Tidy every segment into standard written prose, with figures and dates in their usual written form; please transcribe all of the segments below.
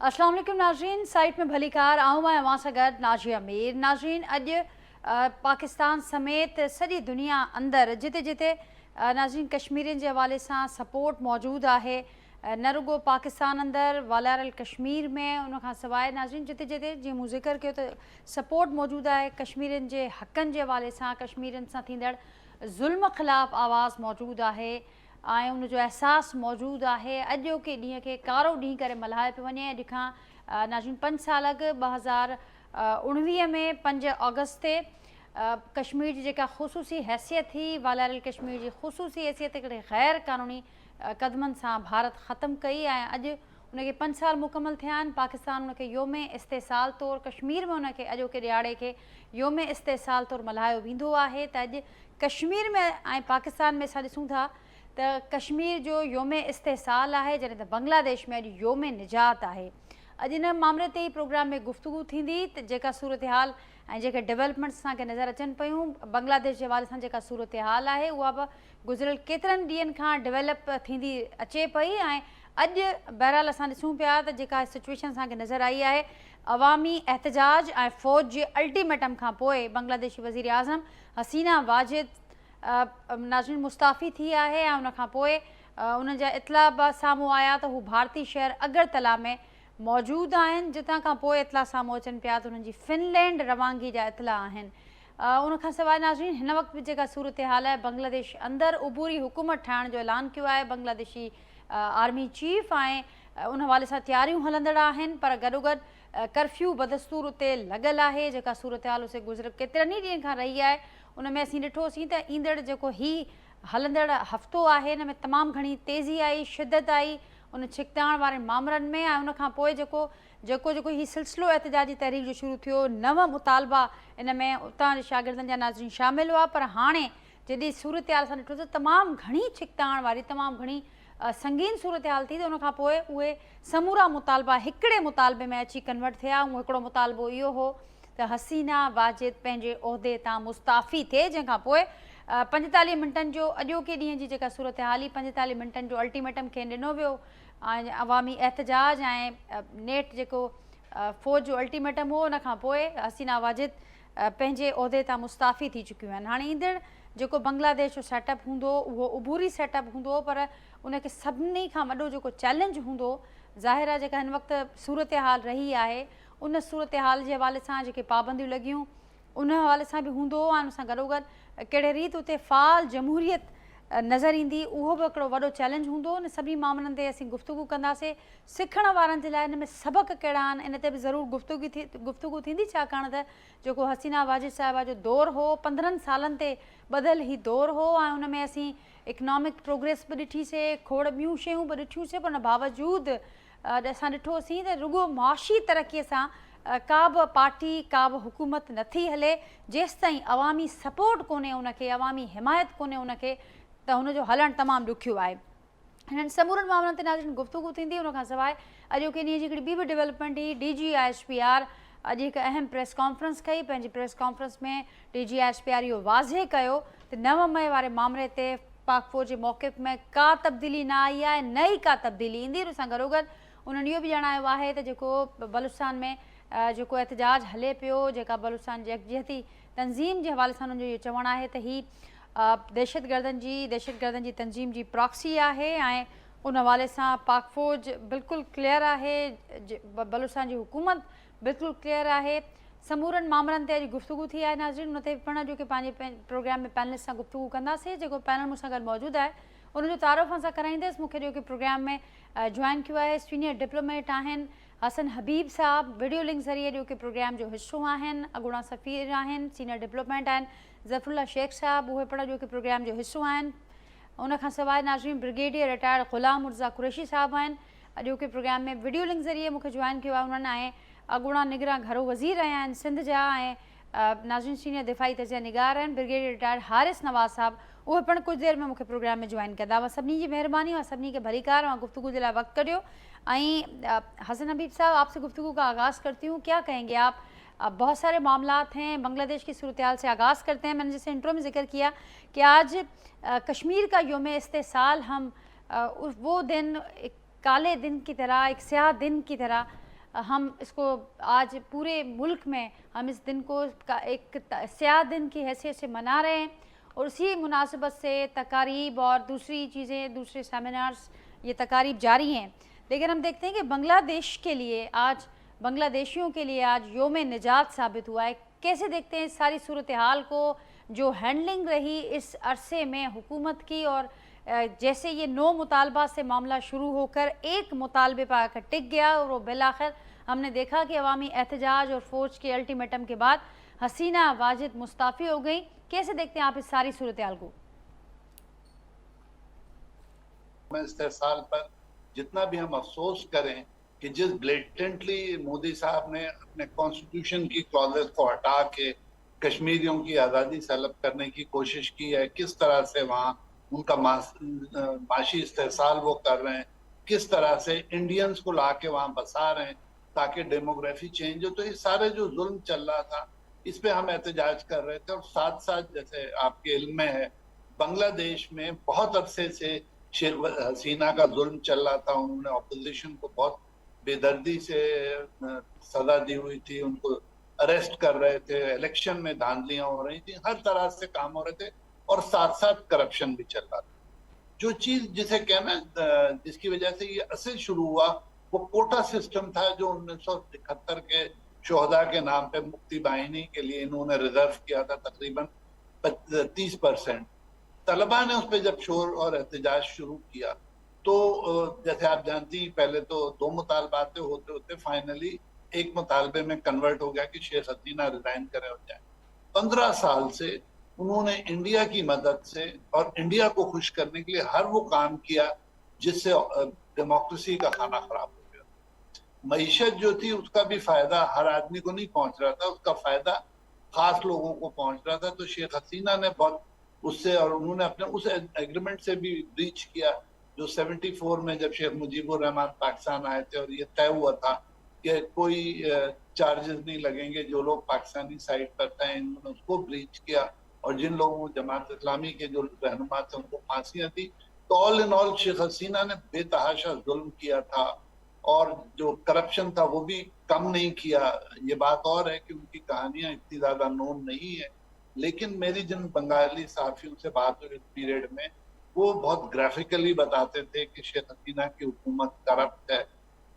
अस्सलाम वालेकुम नाज़रीन, साइट में भलीकार आऊँ मैं अवां सां गॾु नाज़िया मीर। नाज़रीन, अॼु पाकिस्तान समेत सॼी दुनिया अंदरि जिते जिते नाज़रीन कश्मीरियुनि जे हवाले सां सपोर्ट मौजूदु आहे, न रुगो पाकिस्तान अंदरि वालारल कश्मीर में, उनखां सवाइ नाज़रीन जिते जिते जीअं मूं ज़िक्र कयो त सपोर्ट मौजूदु आहे कश्मीरियुनि जे हक़नि जे हवाले सां, कश्मीरियुनि सां थींदड़ ज़ुल्म ख़िलाफ़ु आवाज़ मौजूदु आहे ऐं उनजो अहसासु मौजूदु आहे। अॼोके ॾींहं खे कारो ॾींहुं करे मल्हायो पियो वञे। अॼु खां नाज़रीन 5 साल अॻु 2019 में 5 ऑगस्ट ते कश्मीर जी जेका ख़ुसूसी हैसियत थी, वालारल कश्मीर जी ख़ुसूसी हैसियत हिकिड़े गैर क़ानूनी क़दमनि सां भारत ख़तमु कई ऐं अॼु उनखे 5 साल मुकमल थिया आहिनि। पाकिस्तान उनखे योम इस्तेसाल तौरु, कश्मीर में उनखे अॼोके ॾियारे खे योम इस्तेसाल तौरु मल्हायो वेंदो आहे। त अॼु कश्मीर में ऐं पाकिस्तान में असां ॾिसूं था त कश्मीर जो योम इस्तेसाल आहे, जॾहिं त बांग्लादेश में अॼु योम निजात आहे। अॼु इन मामले ते ई प्रोग्राम में गुफ़्तगू थींदी त जेका सूरत हाल ऐं जेके डेवलपमेंट्स असांखे नज़र अचनि पियूं बांग्लादेश जे हवाले सां, जेका सूरत हाल आहे उहा बि गुज़िरियल केतिरनि ॾींहंनि खां डेवलप थींदी अचे पई ऐं अॼु बहरहाल असां ॾिसूं पिया त जेका सिचुएशन असांखे नज़र आई आहे, अवामी एहतजाज ऐं फ़ौज जे अल्टीमेटम खां पोइ बांग्लादेशी वज़ीर आज़म हसीना वाजिद नाज़रीन मुस्ताफ़ी थी आहे ऐं उनखां पोइ उन्हनि जा इतला बि साम्हूं आया त हू भारतीय शहर अगरतला में मौजूदु आहिनि, जितां खां पोइ इतला साम्हूं अचनि पिया त उन्हनि जी फिनलैंड रवानगी जा इतला आहिनि। उनखां सवाइ नाज़रीन हिन वक़्तु बि जेका सूरत हाल आहे, बांग्लादेश अंदरि उबूरी हुकूमत ठाहिण जो ऐलान कयो आहे बांग्लादेशी आर्मी चीफ ऐं उन हवाले सां तयारियूं हलंदड़ आहिनि, पर गॾोगॾु कर्फ्यू बदस्तूर उते लॻल आहे। जेका सूरत हाल उते गुज़िरियल केतिरनि ई ॾींहंनि खां रही आहे, उन में असीं ॾिठोसीं त ईंदड़ जेको हलंदड़ हफ़्तो आहे, हिन में तमामु घणी तेज़ी आई, शिदत आई उन छिकताइण वारे मामलनि में ऐं उनखां पोइ जेको सिलसिलो एहतजाजी तहरीक जो शुरू थियो, 9 मुतालबा इन में उतां जे शागिर्दनि जा नाज़रीन शामिल हुआ, पर हाणे जॾहिं सूरत हाल असां ॾिठो त तमामु घणी छिकताइण वारी, तमामु घणी संगीन सूरत हाल थी, त उनखां पोइ उहे समूरा मुतालबा हिकिड़े मुतालबे में अची कन्वर्ट थिया। ऐं हिकिड़ो मुतालबो इहो हो त हसीना वाजिद पंहिंजे उहिदे तां मुस्ताफ़ी थिए, जंहिंखां पोइ 45 मिंटनि जो अॼोके ॾींहं जी जेका सूरत हाल, 45 मिंटनि जो अल्टीमेटम खेनि ॾिनो वियो ऐं अवामी एहतजाज ऐं नेट जेको फ़ौज जो अल्टीमेटम हो, उनखां पोइ हसीना वाजिद पंहिंजे उहिदे तां मुस्ताफ़ी थी चुकियूं आहिनि। हाणे ईंदड़ जेको बांग्लादेश जो सेटअप हूंदो उहो उबूरी सेटअप हूंदो, पर उनखे सभिनी खां वॾो जेको चैलेंज हूंदो, ज़ाहिर आहे जेका हिन वक़्तु सूरत हाल रही आहे, उन सूरत हाल जे हवाले सां जेके पाबंदियूं लॻियूं उन हवाले सां बि हूंदो ऐं उन सां गॾोगॾु कहिड़े रीति उते फ़ाल जमहूरियत नज़र ईंदी, उहो बि हिकिड़ो वॾो चैलेंज हूंदो। उन सभिनी मामलनि ते असीं गुफ़्तगू कंदासीं। सिखण वारनि जे लाइ हिन में सबक़ कहिड़ा आहिनि, इन ते बि ज़रूरु गुफ़्तगू थींदी, छाकाणि त जेको हसीना वाजिद साहिबा जो दौरु हो 15 सालनि ते ॿधल ई दौरु हो ऐं उन में असीं इकनॉमिक प्रोग्रेस बि ॾिठीसीं, खोड़ ॿियूं शयूं बि ॾिठियूंसीं, पर उन बावजूदु असां ॾिठोसीं त रुगो मुआशी तरक़ीअ सां का बि पार्टी, का बि हुकूमत नथी हले जेसि ताईं अवामी सपोर्ट कोन्हे उनखे, अवामी हिमायत कोन्हे उनखे, त हुनजो हलणु तमामु ॾुखियो आहे। हिननि समूरनि मामलनि ते नाज़रीन गुफ़्तगू थींदी। उनखां सवाइ अॼोके ॾींहं जी हिकिड़ी ॿी बि डेवलपमेंट ही, DGISPR अॼु हिकु अहम प्रेस कॉन्फ्रेंस कई। पंहिंजी प्रेस कॉन्फ्रेंस में DGISPR इहो वाज़े कयो त 9 मई वारे मामले ते पाक फ़ौज जे मौक़िफ़ में का तब्दीली न आई आहे, न ई का तब्दीली ईंदी। उन सां गॾोगॾु उन्हनि इहो बि ॼाणायो आहे त जेको बलूचिस्तान में जेको एहतजाज हले पियो, जेका बलूचिस्तान यकजहती तंज़ीम जे हवाले सां उन्हनि जो इहो चवणु आहे त ही दहशतगर्दनि जी तंज़ीम जी प्रॉक्सी आहे ऐं उन हवाले सां पाक फ़ौज बिल्कुलु क्लियर आहे, बलूचिस्तान जी हुकूमत बिल्कुलु क्लियर आहे। समूरनि मामलनि ते अॼु गुफ़्तगू थी आहे नाज़रीन। उन ते पिण जो की पंहिंजे प्रोग्राम में पैनलिस्ट सां गुफ़्तगू कंदासीं। जेको पैनल मूंसां गॾु मौजूदु आहे उनजो तारुफ़ असां कराईंदसि। मूंखे जो की प्रोग्राम में जॉइन कियो आहे सीनियर डिप्लोमेट आहिनि हसन हबीब साहब, वीडियो लिंक ज़रिए जो की प्रोग्राम जो हिसो आहिनि, अॻूणा सफ़ीर आहिनि, सीनियर डिप्लोमेट आहिनि ज़फ़रुल्ला शेख साहब, उहे पिण जो की प्रोग्राम जो हिसो आहिनि। उनखां सवाइ नाज़रीन ब्रिगेडियर रिटायर्ड ग़ुलाम मुर्ज़ा कुरैशी साहब आहिनि, अॼु के प्रोग्राम में वीडियो लिंक ज़रिए मूंखे जॉइन कियो आहे उन्हनि ऐं अॻूणा निगरां घरो वज़ीर रहिया आहिनि सिंध जा ऐं नाज़रीन सीनियर दिफ़ाई तजिया निगार आहिनि ब्रिगेडियर रिटायर्ड हारिस नवाज़ साहब, उहे पिण कुझु देरि में मूंखे प्रोग्राम में जॉइन कंदा। मां सभिनी जी महिरबानी और सभिनी खे भलीकार मां गुफ्तगू के लिए वक्त करियो। हसन हबीब साहब, आपसे गुफ्तगू का आगाज़ करती हूँ, क्या कहेंगे आप? बहुत सारे मामलात हैं, बांग्लादेश की सूरत हाल से आगाज़ करते हैं। मैंने जैसे इंट्रो में जिक्र किया कि आज कश्मीर का योम इस्तेसाल हम वो दिन एक काले दिन की तरह, एक स्याह दिन की तरह हम इसको आज पूरे मुल्क में हम इस दिन को एक स्याह दिन की हैसियत से मना रहे हैं और उसी मुनासिबत से तकारीब और दूसरी चीज़ें, दूसरे सेमिनार्स, ये तकारीब जारी हैं। लेकिन हम देखते हैं कि बांग्लादेश के लिए आज, बांग्लादेशियों के लिए आज योम निजात साबित हुआ है। कैसे देखते हैं इस सारी सूरत हाल को, जो हैंडलिंग रही इस अरसे में हुकूमत की, और जैसे ये 9 मुतालबा से मामला शुरू होकर एक मुतालबे पर आकर टिक गया और वो बिलाखिर हमने देखा कि अवामी एहतजाज और फौज के अल्टीमेटम के बाद हसीना वाजिद मुस्ताफ़ी हो गई। कैसे देखते हैं आप इस सारी सूरत हाल को? इस्तेहसाल पर जितना भी हम अफसोस करें कि जिस ब्लेटेंटली मोदी साहब ने अपने कॉन्स्टिट्यूशन की क्लॉजेस को हटा के कश्मीरियों की आज़ादी तलब करने की कोशिश की है, किस तरह से वहाँ उनका माशी इस्तेहसाल वो कर रहे हैं, किस तरह से इंडियंस को ला के वहाँ बसा रहे हैं ताकि डेमोग्राफी चेंज हो। तो ये सारे जो जुल्म चल रहा था इस पे हम एहतजाज कर रहे थे। और साथ साथ जैसे आपके इल्म में है, बांग्लादेश में बहुत अरसे से शेख हसीना का जुल्म चल रहा था। उन्होंने ऑपोजिशन को बहुत बेदर्दी से सजा दी हुई थी, उनको अरेस्ट कर रहे थे, इलेक्शन में धांधलियां हो रही थी, हर तरह से काम हो रहे थे और साथ साथ करप्शन भी चल रहा था। जो चीज जिसे कहना जिसकी वजह से ये असल शुरू हुआ वो कोटा सिस्टम था जो 1971 के शोहदा के नाम पे मुक्ति बाहिनी के लिए इन्होंने रिजर्व किया था, तकरीबन 30%। तलबा ने उस पर जब शोर और एहतजाज शुरू किया तो जैसे आप जानती हैं, पहले तो 2 मुतालबात होते होते फाइनली एक मुतालबे में कन्वर्ट हो गया कि शेख हसीना रिजाइन करे हो जाए। 15 साल से उन्होंने इंडिया की मदद से और इंडिया को खुश करने के लिए हर वो काम किया जिससे डेमोक्रेसी का खाना खराब हो गया। मईशत जो थी उसका भी फायदा हर आदमी को नहीं पहुंच रहा था, उसका फायदा खास लोगों को पहुंच रहा था। तो शेख हसीना ने बहुत उससे, और उन्होंने अपने उस एग्रीमेंट से भी ब्रीच किया जो 74 में जब शेख मुजीबुर रहमान पाकिस्तान आए थे और ये तय हुआ था कि कोई चार्जेस नहीं लगेंगे जो लोग पाकिस्तानी साइड पर थे, इन्होंने उसको ब्रीच किया। और जिन लोगों को जमात इस्लामी के जो रहनुमा थे उनको फांसियां दी। तो all in all Sheikh Hasina ने बेतहाशा जुल्म किया था और जो करप्शन था वो भी कम नहीं किया। ये बात और है कि उनकी कहानियां इतनी ज्यादा नोन नहीं है, लेकिन मेरी जिन बंगाली सहाफियों से बात हुई इस पीरियड में वो बहुत ग्राफिकली बताते थे कि शेख हसीना की हुकूमत करप्ट है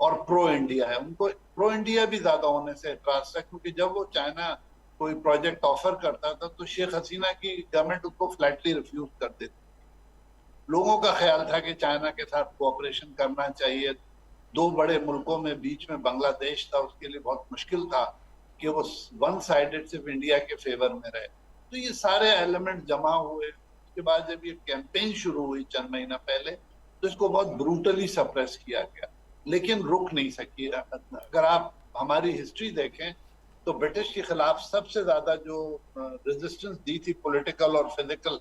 और प्रो इंडिया है। उनको प्रो इंडिया भी ज्यादा होने से एतराज था, क्योंकि जब वो चाइना कोई प्रोजेक्ट ऑफर करता था तो शेख हसीना की गवर्नमेंट उसको फ्लैटली रिफ्यूज कर देती। लोगों का ख्याल था कि चाइना के साथ कोऑपरेशन करना चाहिए। 2 बड़े मुल्कों में बीच में बांग्लादेश था, उसके लिए बहुत मुश्किल था कि वो वन साइडेड सिर्फ इंडिया के फेवर में रहे। तो ये सारे एलिमेंट जमा हुए। उसके बाद जब ये कैंपेन शुरू हुई चंद महीना पहले तो इसको बहुत ब्रूटली सप्रेस किया गया, लेकिन रुक नहीं सकी। अगर आप हमारी हिस्ट्री देखें तो ब्रिटिश के खिलाफ सबसे ज्यादा जो रेजिस्टेंस दी थी पॉलिटिकल और फिजिकल,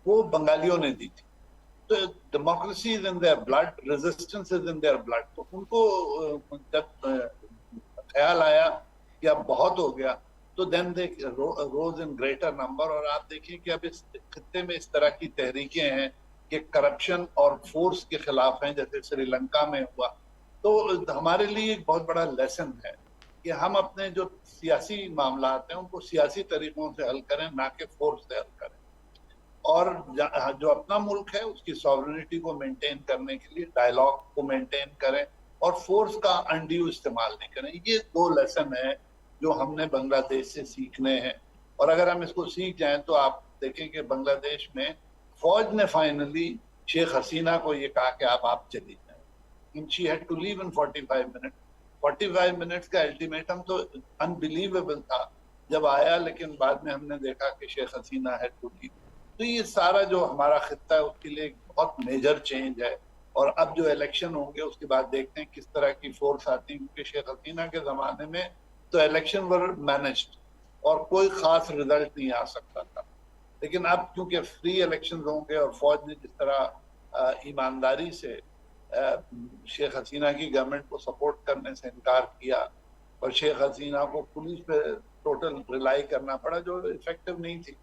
वो बंगालियों ने दी थी। तो democracy is in their blood, resistance is in their blood. तो उनको जब ख्याल आया कि अब बहुत हो गया तो then they rose in greater number. और आप देखिए कि अब इस खित्ते में इस तरह की तहरीकें हैं कि करप्शन और फोर्स के खिलाफ हैं, जैसे श्रीलंका में हुआ। तो हमारे लिए एक बहुत बड़ा लेसन है कि हम अपने जो सियासी मामला हैं उनको सियासी तरीकों से हल करें, ना कि फोर्स से हल करें। और जो अपना मुल्क है उसकी सॉवरेनिटी को मेंटेन करने के लिए डायलॉग को मेंटेन करें और फोर्स का अनड्यू इस्तेमाल नहीं करें। ये 2 लेसन है जो हमने बांग्लादेश से सीखने हैं। और अगर हम इसको सीख जाएं तो आप देखें कि बांग्लादेश में फौज ने फाइनली शेख हसीना को ये कहा कि आप चली जाएं। She had to leave in 45 minute. 45 minutes का अल्टीमेटम तो अनबिलीवेबल था जब आया, लेकिन बाद में हमने देखा कि Sheikh Hasina had to leave. तो ये सारा जो हमारा खित्ता है उसके लिए बहुत मेजर चेंज है। और अब जो इलेक्शन होंगे उसके बाद देखते हैं किस तरह की फोर्स आती है, क्योंकि शेख हसीना के जमाने में तो इलेक्शन वर मैनेज्ड और कोई खास रिजल्ट नहीं आ सकता था। लेकिन अब क्योंकि फ्री इलेक्शन होंगे और फौज ने जिस तरह ईमानदारी से शेख हसीना की गवर्नमेंट को सपोर्ट करने से इनकार किया और शेख हसीना को पुलिस पे टोटल रिलाई करना पड़ा जो इफेक्टिव नहीं थी।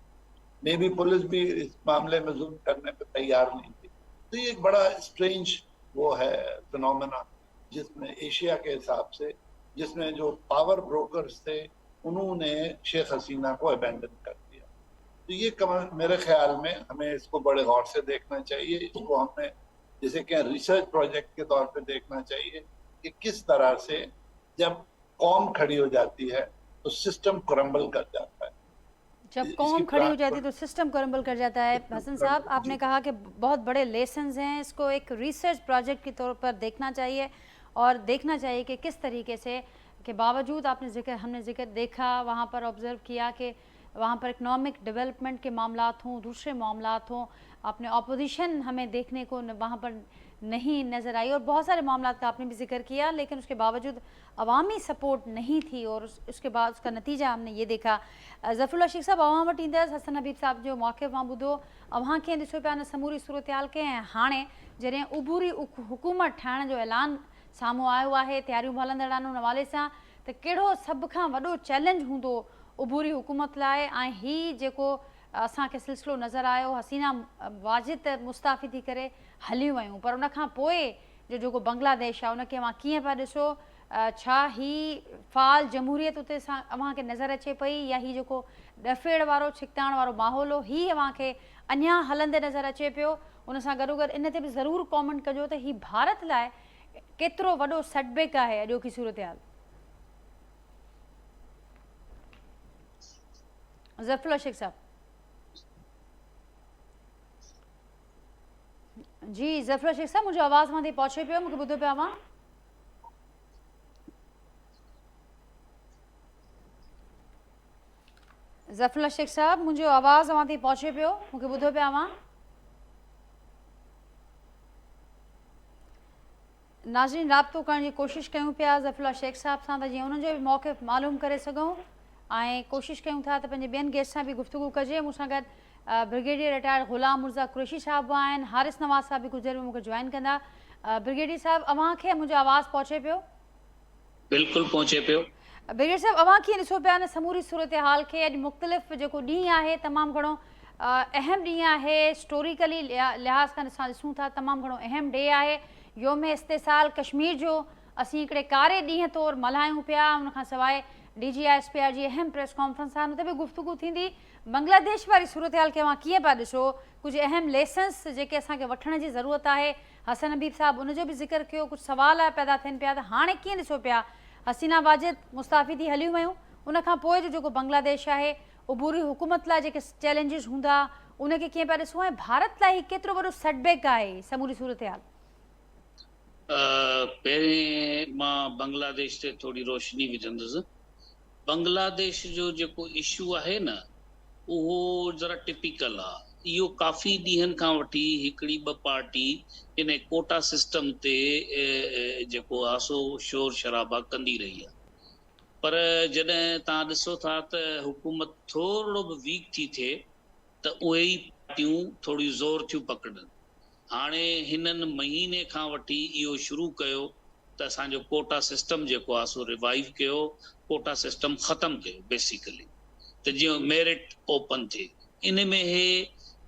मे भी पुलिस भी इस मामले में जुल्म करने पे तैयार नहीं थी। तो ये एक बड़ा स्ट्रेंज वो है फिनोमेना जिसमें एशिया के हिसाब से जिसमें जो पावर ब्रोकर्स थे उन्होंने शेख हसीना को अबैंडन कर दिया। तो ये मेरे ख्याल में हमें इसको बड़े गौर से देखना चाहिए। इसको हमें जैसे कि रिसर्च प्रोजेक्ट के तौर पे देखना चाहिए कि किस तरह से जब कौम खड़ी हो जाती है तो सिस्टम क्रम्बल कर जाता है। जब कौम खड़ी हो जाती है तो सिस्टम क्रम्बल कर जाता है। हसन साहब, आपने कहा कि बहुत बड़े लेसन्स हैं, इसको एक रिसर्च प्रोजेक्ट के तौर पर देखना चाहिए और देखना चाहिए कि किस तरीके से के बावजूद हमने जिक्र देखा, वहाँ पर ऑब्ज़र्व किया कि वहाँ पर इकनॉमिक डेवलपमेंट के मामलात हों, दूसरे मामलात हों, आपने अपोजिशन हमें देखने को वहाँ पर नहीं नज़र आई और बहुत सारे मामलात का आपने भी जिक्र किया, लेकिन उसके बावजूद अवामी सपोर्ट नहीं थी और उसके बाद उसका नतीजा हमने ये देखा। ज़फ़रुल्लाह शेख साहब, अवां वटि ईंदसि, हसन हबीब साहब जो मौक़िफ़ मां ॿुधो, अवां कीअं ॾिसो पिया न समूरी सूरत हाल खे, ऐं हाणे जॾहिं उबूरी हुकूमत ठाहिण जो ऐलान साम्हूं आयो आहे, तयारियूं बि हलंदड़ आहिनि उन हवाले सां, त कहिड़ो सभ खां वॾो चैलेंज हूंदो उबूरी हुकूमत लाइ? ऐं हीउ जेको असांखे सिलसिलो नज़र आयो, हसीना वाजिद मुस्ताफ़ी थी करे हलियूं वियूं, पर उन खां पोइ जो जेको बांग्लादेश आहे उनखे अव्हां कीअं पिया ॾिसो? छा ही फ़ाल जमहूरियत उते सां अव्हांखे नज़र अचे पई, या ही जेको ॾफेड़ वारो छिकताइण वारो माहौल हो ही अव्हांखे अञा हलंदे नज़र अचे पियो? उन सां गॾोगॾु इन ते बि ज़रूरु कॉमेंट कजो त ही भारत लाइ केतिरो वॾो सेटबैक आहे अॼोकी सूरत हाल? ज़फ़रुल्लाह शेख साहब जी, ज़फ़रुल्लाह शेख साहब, मुंहिंजो आवाज़ मां ताईं पहुचे पियो? मूंखे ॿुधो पिया अव्हां? ज़फ़रुल्लाह शेख साहब, मुंहिंजो आवाज़ अव्हां ताईं पहुचे पियो? मूंखे ॿुधो पिया अव्हां? नाज़रीन, राब्तो करण जी कोशिशि कयूं पिया ज़फ़रुल्लाह शेख साहब सां, त जीअं उन्हनि जो बि मौक़िफ़ मालूम करे सघूं, ऐं कोशिशि कयूं था त पंहिंजे ॿियनि गेस्ट सां बि गुफ़्तगू कजे। मूंसां गॾु ब्रिगेडियर रिटायर्ड ग़ुलाम मुर्ज़ा कुरैशी साहब बि आहिनि, हारिस नवाज़ साहब बि कुझु देरि में मूंखे जॉइन कंदा। ब्रिगेडियर साहब, अव्हांखे मुंहिंजो आवाज़ पहुचे पियो? बिल्कुलु पहुचे पियो। ब्रिगेडियर साहब, अव्हां कीअं ॾिसो पिया न समूरी सूरत हाल खे? अॼु मुख़्तलिफ़ जेको ॾींहुं आहे, तमामु घणो अहम ॾींहुं आहे, हिस्टोरिकली लिहाज़ खां असां ॾिसूं था तमामु घणो अहम डे आहे, योम इस्तिसाल कश्मीर जो असीं हिकिड़े कारे ॾींहं तौरु मल्हायूं पिया। उनखां सवाइ DGISPR जी अहम प्रेस कॉन्फ्रेंस आहे, उन ते बि गुफ़्तगू थींदी। बांग्लादेश वारी सूरत हाल खे अव्हां कीअं पिया ॾिसो? कुझु अहम लेसन्स जेके असांखे वठण जी ज़रूरत आहे, हसन हबीब साहब उनजो बि ज़िक्र कयो, कुझु सवाल पैदा थियनि पिया त हाणे कीअं ॾिसो पिया? हसीना वाजिद मुस्ताफ़ी थी हलियूं वियूं, उनखां पोइ जो जेको बांग्लादेश आहे, उबूरी हुकूमत लाइ जेके चैलेंजिस हूंदा उनखे कीअं पिया ॾिसो, ऐं भारत लाइ केतिरो वॾो सेटबैक आहे समूरी सूरत हाल? पहिरें मां बांग्लादेश ते थोरी रोशनी विझंदुसि। बांग्लादेश जो जेको इशू आहे न, उहो ज़रा टिपिकल आहे। इहो काफ़ी ॾींहंनि खां वठी हिकिड़ी ॿ पार्टी इन कोटा सिस्टम ते जेको आहे सो शोर शराबा कंदी रही आहे, पर जॾहिं तव्हां ॾिसो था त हुकूमत थोरो बि वीक थी थिए त उहे ई पार्टियूं थोरी ज़ोर थियूं पकड़नि। हाणे हिननि महीने खां वठी इहो शुरू कयो त असांजो कोटा सिस्टम जेको आहे सो रिवाइव कयो, कोटा सिस्टम ख़तमु कयो बेसिकली, त जीअं मेरिट ओपन थिए। इन में हे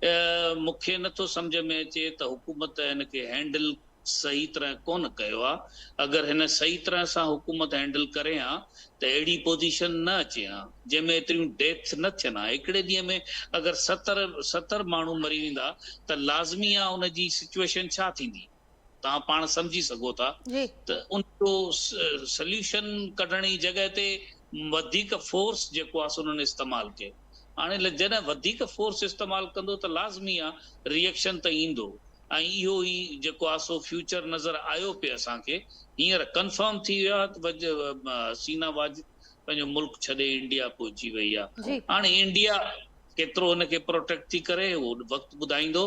मूंखे नथो सम्झ में अचे त हुकूमत हिनखे हैंडल सही तरह कोन कयो आहे। अगरि हिन सही तरह सां हुकूमत हैंडल करे हा त अहिड़ी पोजीशन न अचे हा जंहिंमें एतिरियूं डेथ न थियनि हा। हिकिड़े ॾींहं में अगरि 70 माण्हू मरी वेंदा त लाज़मी आहे उनजी सिचुएशन छा थींदी, तव्हां पाण सम्झी सघो था। त उनजो सोल्यूशन कढण जी जॻह ते वधीक फोर्स जेको आहे सो उन्हनि इस्तेमालु कयो। हाणे जॾहिं वधीक फोर्स इस्तेमालु कंदो त लाज़मी आहे रिएक्शन त ईंदो, ऐं इहो ई जेको आहे सो फ्यूचर नज़र आयो पियो असांखे। हींअर कंफर्म थी वियो आहे त हसीना वाजिद पंहिंजो मुल्क छॾे इंडिया पहुची वई आहे। हाणे इंडिया केतिरो हुनखे प्रोटेक्ट थी करे उहो वक़्तु ॿुधाईंदो।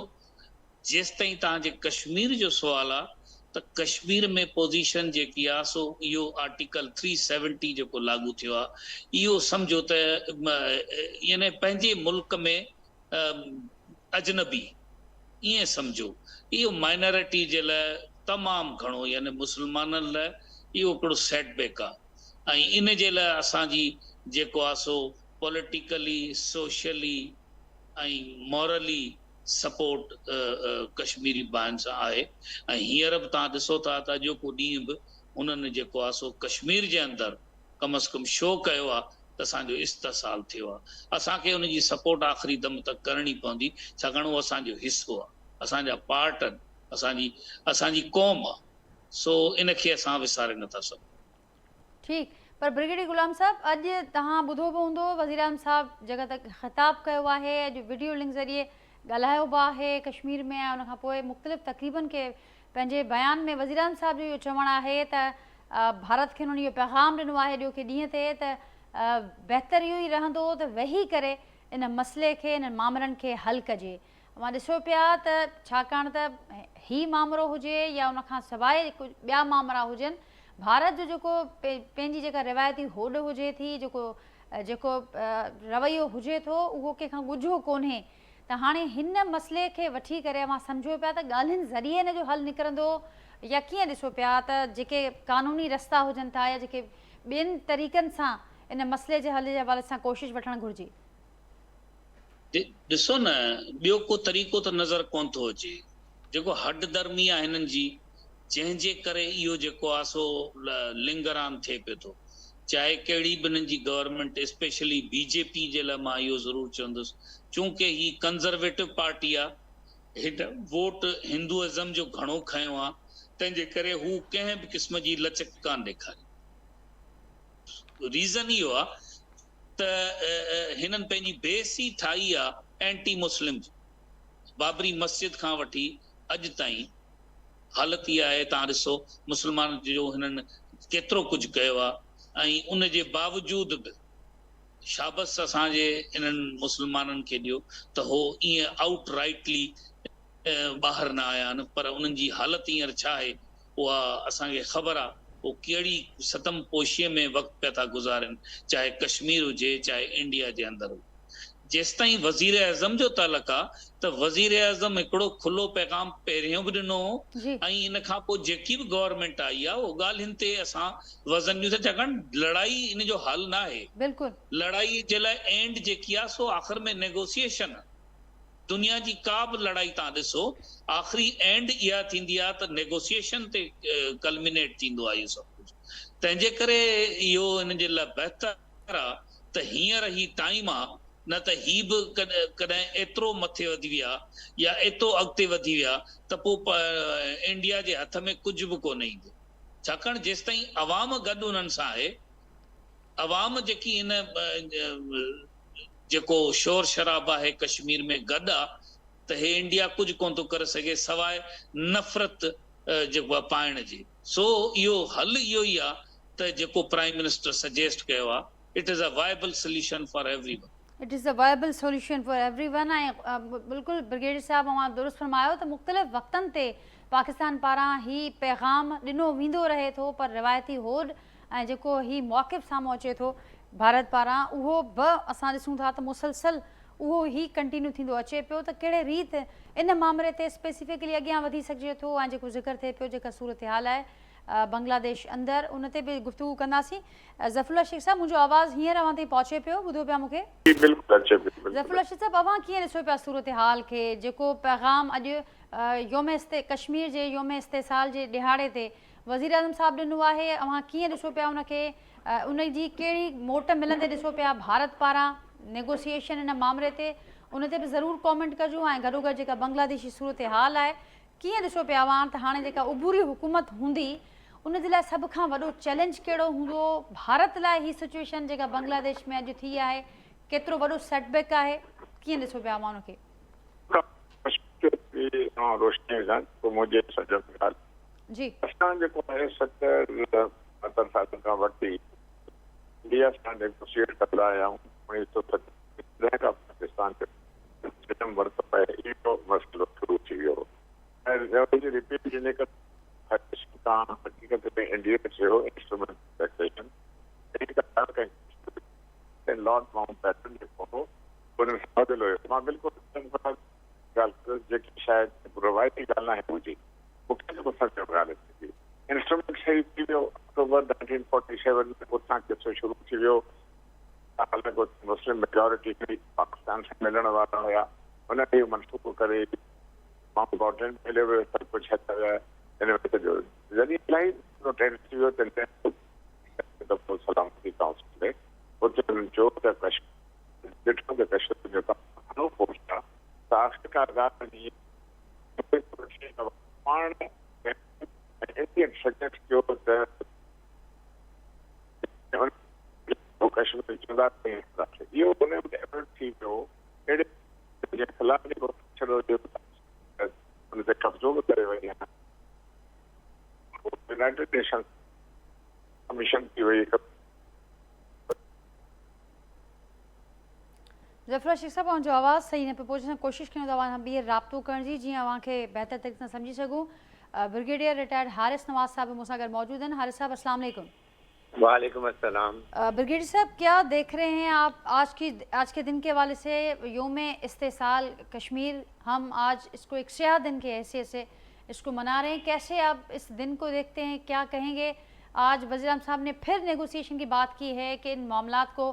जेसिताईं तव्हांजे कश्मीर जो सुवाल आहे त कश्मीर में पोजीशन जेकी आहे सो इहो आर्टिकल 370 जेको लागू थियो आहे, इहो सम्झो त यानी पंहिंजे मुल्क में अजनबी ईअं सम्झो। इहो माइनॉरिटी जे लाइ तमामु घणो, यानी मुस्लमाननि लाइ इहो हिकिड़ो सेटबैक आहे। ऐं इन जे लाइ असांजी जेको आहे सो पॉलिटिकली, सोशली ऐं मॉरली सपोर्ट कश्मीरी भाइनि सां आहे। ऐं हींअर बि तव्हां ॾिसो था त अॼोको ॾींहुं बि उन्हनि जेको आहे सो कश्मीर जे अंदरि कम अज़ कम शो कयो आहे त असांजो इस्तेसाल थियो आहे। असांखे उनजी सपोर्ट आख़िरी दम तक करणी पवंदी, छाकाणि उहो असांजो हिसो आहे, असांजा पार्ट आहिनि, असांजी क़ौम आहे। सो इनखे असां विसारे नथा सघूं। ठीक, पर ब्रिगेडियर गुलाम साहब, अॼु तव्हां ॿुधो बि हूंदो वज़ीर आज़म साहब जगह तक ख़िताब कयो आहे, अॼु वीडियो लिंक ज़रिए ॻाल्हायो बि आहे कश्मीर में, ऐं उनखां पोइ मुख़्तलिफ़ तक़रीबन खे पंहिंजे बयान में वज़ीर आज़म साहब जो इहो चवणु आहे त भारत खे उन्हनि इहो पैगाम ॾिनो आहे ॾियो की ॾींहं ते त बहितर इहो ई रहंदो त वेही करे इन मसइले खे, इन्हनि मामलनि खे हल कजे। मां ॾिसो पिया त छाकाणि त हीउ मामिलो हुजे या उनखां सवाइ कुझु ॿिया मामला हुजनि, भारत जो जेको पंहिंजी जेका रिवायती होॾ हुजे थी, जेको रवैयो हुजे थो, उहो कंहिंखां ॻुझो कोन्हे। त हाणे हिन मसइले खे वठी करे मां सम्झो पिया त ॻाल्हियुनि ज़रिए हिन जो हल निकिरंदो, या कीअं ॾिसो पिया त जेके क़ानूनी रस्ता हुजनि था या जेके ॿियनि तरीक़नि सां इन मसइले जे हल जे हवाले सां कोशिशि वठणु घुरिजे? ॾिसो न, ॿियो को तरीक़ो त नज़र कोन थो अचे। जेको हड धर्मी आहे हिननि जी, जंहिंजे करे इहो जेको आहे सो लिंगरान थिए पियो थो, चाहे कहिड़ी बि हिननि जी गवर्नमेंट, स्पेशली बीजेपी जे लाइ मां इहो ज़रूरु चवंदुसि, चूंकि ही कंज़र्वेटिव पार्टी आहे, हिन वोट हिंदुइज़म जो घणो खयो आहे, तंहिंजे करे हू कंहिं बि क़िस्म जी लचक कान ॾेखारी। रीज़न इहो आहे त हिननि पंहिंजी बेस ई ठाही आहे एंटी मुस्लिम। बाबरी मस्जिद खां वठी अॼु ताईं हालत इहा आहे, तव्हां ॾिसो मुस्लमान जो हिननि केतिरो कुझु कयो आहे, ऐं उन जे बावजूद बि शाबस असांजे इन्हनि मुस्लमाननि खे ॾियो त हो ईअं आउट राइटली ॿाहिरि न आया आहिनि। पर उन्हनि जी हालत हींअर छा आहे उहा असांखे ख़बर आहे, वो कहिड़ी सतम पोशीअ में वक़्तु पिया था गुज़ारनि, चाहे कश्मीर हुजे चाहे इंडिया जे अंदरि हुजे। जेसिताईं वज़ीर आज़म जो तालुक आहे त वज़ीर आज़म हिकिड़ो खुलो पैगाम पहिरियों बि ॾिनो हो, ऐं इन खां पोइ जेकी बि गवर्नमेंट आई आहे उहो ॻाल्हियुनि ते असां वज़न ॾियूं था, छाकाणि लड़ाई इन जो हल न आहे। बिल्कुलु लड़ाई जे लाइ एंड जेकी आहे सो आख़िर में नेगोशिएशन आहे। दुनिया जी का बि लड़ाई तव्हां ॾिसो, आख़िरी एंड इहा थींदी आहे त नेगोशिएशन ते कल्मिनेट थींदो आहे इहो सभु कुझु। तंहिंजे करे इहो इन जे लाइ बहितर आहे त हींअर ही टाइम आहे, न त ही बि कॾहिं एतिरो मथे वधी विया या एतिरो अॻिते वधी विया त पोइ इंडिया जे हथ में कुझु बि कोन ईंदो। छाकाणि जेसिताईं अवाम गॾु उन्हनि सां आहे, अवाम जेकी इन जेको शोर शराब आहे कश्मीर में गॾु आहे, त हे इंडिया कुझु कोन थो करे सघे सवाइ नफ़रत जेको आहे पाइण जे। सो इहो हल इहो ई आहे त जेको प्राइम मिनिस्टर सजेस्ट कयो आहे, it is a viable solution for everyone. It is a viable solution for everyone. ऐं बिल्कुलु ब्रिगेडियर साहब मां दुरुस्त फरमायो त मुख़्तलिफ़ वक़्तनि ते पाकिस्तान पारां ही पैगाम ॾिनो वेंदो रहे थो, पर रिवायती होॾ ऐं जेको ही मौक़िफ़ साम्हूं अचे थो भारत पारां, उहो बि असां ॾिसूं था त मुसलसल उहो ई कंटिन्यू थींदो अचे पियो। त कहिड़े रीति इन मामले ते स्पेसिफिकली अॻियां वधी सघिजे थो, ऐं जेको ज़िक्र थिए पियो जेका सूरत हाल आहे बांग्लादेश अंदरि, उन ते बि गुफ़्तगू कंदासीं। ज़फ़रुल्लाह शेख साहब, मुंहिंजो आवाज़ु हींअर अव्हां ताईं पहुचे पियो, ॿुधो पिया मूंखे? ज़फ़रुल्लाह शेख साहब, अव्हां कीअं ॾिसो पिया सूरत हाल खे, जेको पैगाम अॼु कश्मीर जे योम इस्तेसाल जे ॾिहाड़े ते वज़ीर आज़म साहब ॾिनो आहे, अव्हां कीअं ॾिसो पिया उनखे? उन जी कहिड़ी मोट मिलंदे ॾिसो पिया भारत पारां नेगोशिएशन इन मामले ते? उन ते बि ज़रूरु कॉमेंट कजो। ऐं गॾोगॾु जेका बांग्लादेशी सूरत हाल आहे, कीअं ॾिसो पिया अव्हां त हाणे जेका उभूरी हुकूमत हूंदी उन जे लाइ सभ खां वॾो चैलेंज कहिड़ो हूंदो? भारत लाइ ही सिचुएशन जेका बांग्लादेश में अॼु थी आहे, केतिरो वॾो सेटबैक आहे, कीअं ॾिसो पिया अव्हां उनखे? जी, असां जेको आहे 70 सालनि खां वठी इंडिया सां नेगोशिएट कंदा आया आहियूं। 1937 खां पाकिस्तान खे जनम वरितो आहे, इहो मसइलो शुरू थी वियो। ऐं रिपीट हिन हक़ीक़त में इंडिया थियो इंस्ट्रूमेंट टैक्सेशन लॉर्ड माउंटबेटन जेको हो उन सां बदिलो हुयो। मां बिल्कुलु जेकी शायदि रवायती ॻाल्हि न आहे मुंहिंजी, मूंखे जेको सच ॻाल्हि थी इंस्ट्रूमेंट सही थी वियो। अक्टूबर 1947 में उतां केसो शुरू थी वियो। मुस्लिम मेजॉरिटी पाकिस्तान से मिलण वारा हुया, उनखे मनसूबो करे माउंट गॉर्डन मिलियो वियो, सभु कुझु जॾहिं इलाही territory the full Salamati Council, which enjoyed the question of no poster, the Africa Gardani, Indian subjects to the question of the you will ever see no, it is a Salami of the Kabzul United Nations commission की वही ज़फ़र शेख साहब जो आवाज़ सही ने पे पहुंचने कोशिश कयूं था हम भी राब्तो करण जी जी खे बेहतर तरीक़े सां समझी सघूं ब्रिगेडियर रिटायर्ड हारिस नवाज़ साहब मूंसां गॾु मौजूद हैं। हारिस साहब अस्सलाम वालेकुम। वालेकुम अस्सलाम। ब्रिगेडियर साहब क्या देख रहे हैं आप आज के दिन के हवाले से योम इस्तेसाल कश्मीर, हम आज इसको एक स्याह दिन के हैसियत से इसको मना रहे हैं, कैसे आप इस दिन को देखते हैं, क्या कहेंगे? आज वज़ीर-ए-आज़म साहब ने फिर नेगोशिएशन की बात की है कि इन मामलात को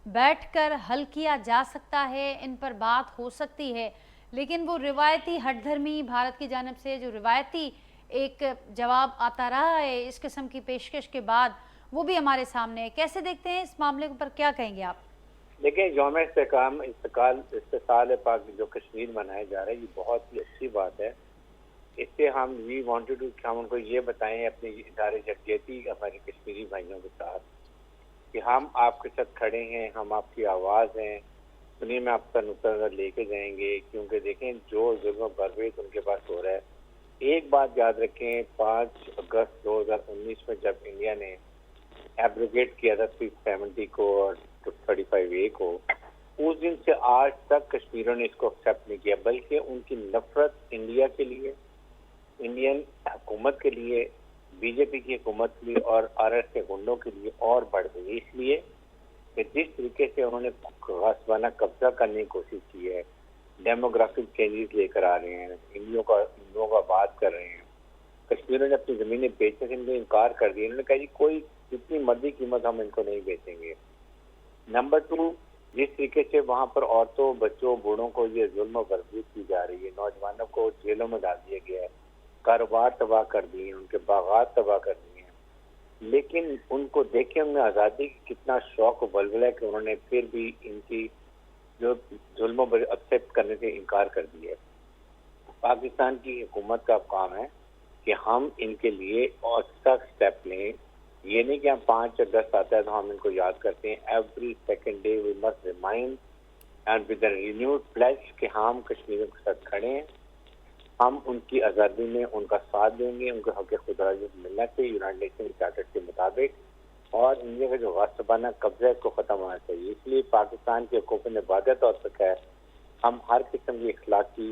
बैठकर हल किया जा सकता है, इन पर बात हो सकती है, लेकिन वो रिवायती हठधर्मी भारत की जानिब से जो रिवायती एक जवाब आता रहा है इस किस्म की पेशकश के बाद वो भी हमारे सामने है। कैसे देखते हैं इस मामले पर, क्या कहेंगे आप? देखिए, यौम इस्तेसाल पाक जो कश्मीर मनाया जा रहा है ये बहुत ही अच्छी बात है। इससे हम हम उनको ये बताएं अपने इदारे जकजहती हमारे कश्मीरी भाइयों के साथ कि हम आपके साथ खड़े हैं, हम आपकी आवाज़ हैं, सुनिए में आपका नुक्ता नज़र लेके जाएंगे। क्योंकि देखें जो जुल्म बरवेज उनके पास हो रहा है, एक बात याद रखें, 5 अगस्त 2019 में जब इंडिया ने एब्रोगेट किया था 370 को और 35A को, उस दिन से आज तक कश्मीरियों ने इसको एक्सेप्ट नहीं किया, बल्कि उनकी नफरत इंडिया के लिए, इंडियन हुकूमत के लिए, बीजेपी की हुकूमत के लिए और RS के गुंडों के लिए और बढ़ गई। इसलिए कि जिस तरीके से उन्होंने गासबाना कब्जा करने की कोशिश की है, डेमोग्राफिक चेंजेस लेकर आ रहे हैं, हिंदुओं का बात कर रहे हैं, कश्मीरियों ने अपनी ज़मीनें बेचने से इनको इनकार कर दिया। इन्होंने कहा जी कोई जितनी मर्जी कीमत हम इनको नहीं बेचेंगे। नंबर 2, जिस तरीके से वहाँ पर औरतों, बच्चों, बूढ़ों को ये जुल्म बर्बाद की जा रही है, नौजवानों को जेलों में डाल दिया गया है, कारोबार तबाह कर दिए, उनके बागात तबाह कर दिए हैं, लेकिन उनको देखे उनमें आज़ादी की कितना शौक बलबला है कि उन्होंने फिर भी इनकी जो जुल्म एक्सेप्ट करने से इनकार कर दिया है। पाकिस्तान की हुकूमत का काम है कि हम इनके लिए और सख्त स्टेप लें। ये नहीं कि हम 5 अगस्त आता है तो हम इनको याद करते हैं। Every second day we must remind and with renewed pledge कि हम कश्मीरियों के साथ खड़े हैं, हम उनकी आज़ादी में उनका साथ देंगे, उनको हक खुदराजी मिलना चाहिए यूनाइटेड नेशन चार्टर के मुताबिक, और इंडिया का जो गासबाना कब्जा है इसको ख़त्म होना चाहिए। इसलिए पाकिस्तान के हुकूमत ने वादा तौर पर कहा है हम हर किस्म की इखलाकी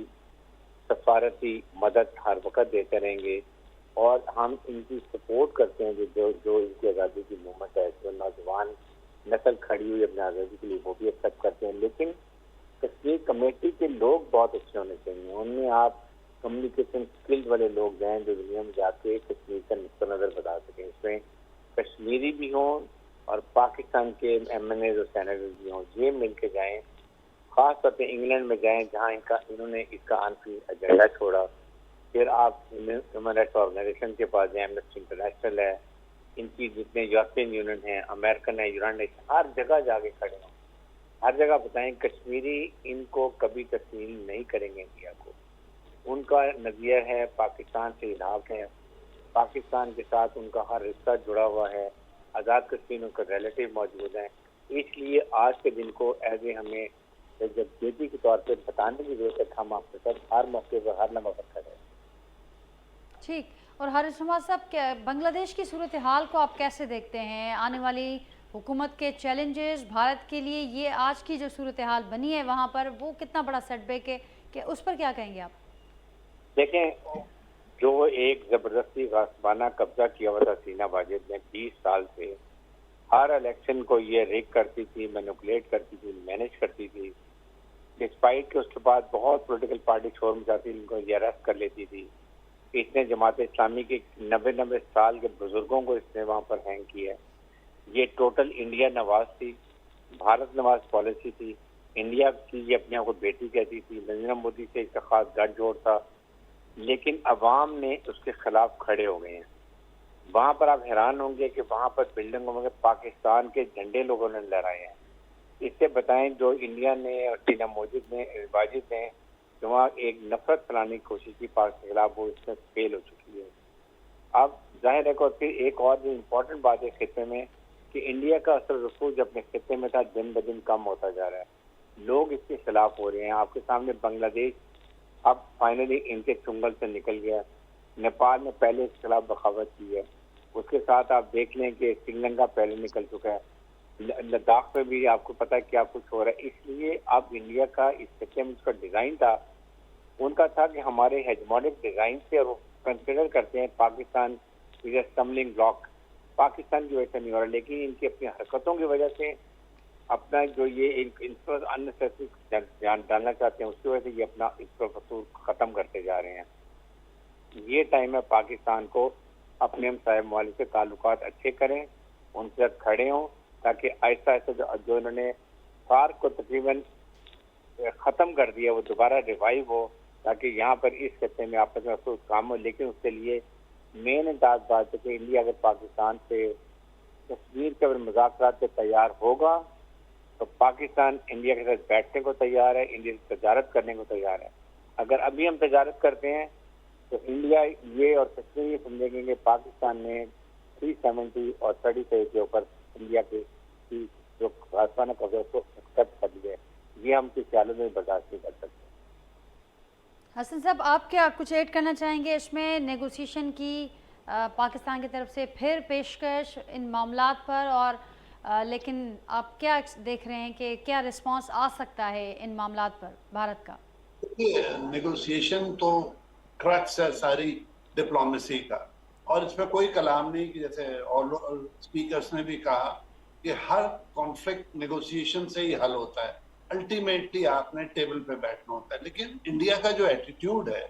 सफारती मदद हर वक्त देते रहेंगे और हम इनकी सपोर्ट करते हैं जो इनकी आज़ादी की मूवमेंट है, जो नौजवान नस्ल खड़ी हुई अपनी आज़ादी के लिए वो भी एक्सेप्ट करते हैं। लेकिन कश्मीर कमेटी के लोग बहुत अच्छे होने चाहिए, उनमें आप कम्युनिकेशन स्किल्स वाले लोग हैं जो दुनिया में जाके कश्मीर का नुक्ता नज़र बता सकें। इसमें कश्मीरी भी हों और पाकिस्तान के MNAs और सेनेटर्स भी हों, ये मिल के जाएँ। ख़ास तौर पर इंग्लैंड में जाएँ जहाँ इन्होंने इसका अनफी एजेंडा छोड़ा। फिर आप ह्यूमन राइट्स ऑर्गेनाइजेशन के पास जाएँ, एमनेस्टी इंटरनेशनल है, इनकी जितने यूरोपियन यूनियन है, अमेरिकन है, यूनाइटेड नेशन, हर जगह जाके खड़े हों, हर जगह बताएं कश्मीरी इनको कभी तस्लीम नहीं करेंगे इंडिया को। उनका नज़रिया है पाकिस्तान से इलाक है, पाकिस्तान के साथ उनका हर रिश्ता जुड़ा हुआ है, आज़ाद कश्मीर उनका रिलेटिव मौजूद है। इसलिए आज के दिन को एज ए हमें जब बेटी के तौर पर बताने की जरूरत है, हम आपके साथ हर मौके पर हर लम्हा पर खड़े हैं। ठीक, और हारिस नवाज साहब, बांग्लादेश की सूरत हाल को आप कैसे देखते हैं? आने वाली हुकूमत के चैलेंजेस भारत के लिए, ये आज की जो सूरत हाल बनी है वहाँ पर, वो कितना बड़ा सेटबैक है कि उस पर क्या कहेंगे आप? देखें, जो एक ज़बरदस्ती गासबाना कब्जा किया हुआ था सीना वाजिद ने 20 साल से, हर इलेक्शन को ये रिग करती थी, मैनिपुलेट करती थी, मैनेज करती थी, डिस्पाइट के उसके बाद बहुत पॉलिटिकल पार्टी शोर मचाती थी, उनको ये अरेस्ट कर लेती थी। इसने जमात इस्लामी के 90 साल के बुजुर्गों को इसने वहाँ पर हैंग किया है। ये टोटल इंडिया नवाज थी, भारत नवाज पॉलिसी थी। इंडिया की ये अपने आप को बेटी कहती थी, नरेंद्र मोदी से इसका खास गठजोड़ था, लेकिन अवाम ने उसके खिलाफ खड़े हो गए हैं। वहां पर आप हैरान होंगे कि वहां पर बिल्डिंगों में पाकिस्तान के झंडे लोगों ने लहराए हैं। इससे बताएं जो इंडिया ने और टीना वाजिद ने जो वहाँ एक नफरत फैलाने की कोशिश की पाक के खिलाफ, वो इसमें फेल हो चुकी है। अब जाहिर है फिर एक और जो इम्पोर्टेंट बात है खिते में कि इंडिया का असर रसूख जो अपने खिते में था दिन ब दिन कम होता जा रहा है। लोग इसके खिलाफ हो रहे हैं। आपके सामने बांग्लादेश अब फाइनली इनके चुंगल से निकल गया। नेपाल ने पहले इसके खिलाफ बगावत की है। उसके साथ आप देख लें कि श्रीलंका पहले निकल चुका है। लद्दाख में भी आपको पता है क्या कुछ हो रहा है। इसलिए अब इंडिया का इस खिते में उसका डिजाइन था, उनका था कि हमारे हेजमोनिक डिजाइन से, और वो कंसिडर करते हैं Pakistan is a stumbling block. Pakistan की वजह से नहीं हो रहा, लेकिन इनकी अपनी हरकतों की वजह से अपना जो ये अननेसेसरी ध्यान डालना चाहते हैं, उसकी वजह से ये अपना इसका कसूर खत्म करते जा रहे हैं। ये टाइम है पाकिस्तान को अपने हमसाये ममालिक से ताल्लुकात अच्छे करें, उनसे खड़े हों, ताकि आहिस्ता आहिस्ता जो इन्होंने फार्क को तकरीबन खत्म कर दिया वो दोबारा रिवाइव हो, ताकि यहाँ पर इस खत्ते में आपस में काम हो। लेकिन उसके लिए मेन बात है कि इंडिया अगर पाकिस्तान से कश्मीर के अगर मुज़ाकरात से तैयार होगा तो पाकिस्तान इंडिया के साथ बैठने को तैयार है, इंडिया से तजारत करने को तैयार है। अगर अभी हम तजारत करते हैं तो इंडिया ये और कश्मीर ये समझेंगे कि पाकिस्तान ने 370 और 35 के ऊपर इंडिया के जो भाजपा ने कब्जा उसको एक्सेप्ट कर लिया है। ये हम किस ख्यालों में बर्दाश्त नहीं कर सकते। हसन साहब, आप क्या कुछ ऐड करना चाहेंगे इसमें? नेगोशिएशन की पाकिस्तान की तरफ से फिर पेशकश इन मामलात पर, और लेकिन आप क्या देख रहे हैं कि क्या रिस्पांस आ सकता है इन मामलात पर भारत का? नेगोशिएशन तो क्रक्स है सारी डिप्लोमेसी का, और इसमें कोई कलाम नहीं कि जैसे और स्पीकर्स ने भी कहा कि हर कॉन्फ्लिक्ट नेगोशिएशन से ही हल होता है। अल्टीमेटली आपने टेबल पे बैठना होता है। लेकिन इंडिया का जो एटीट्यूड है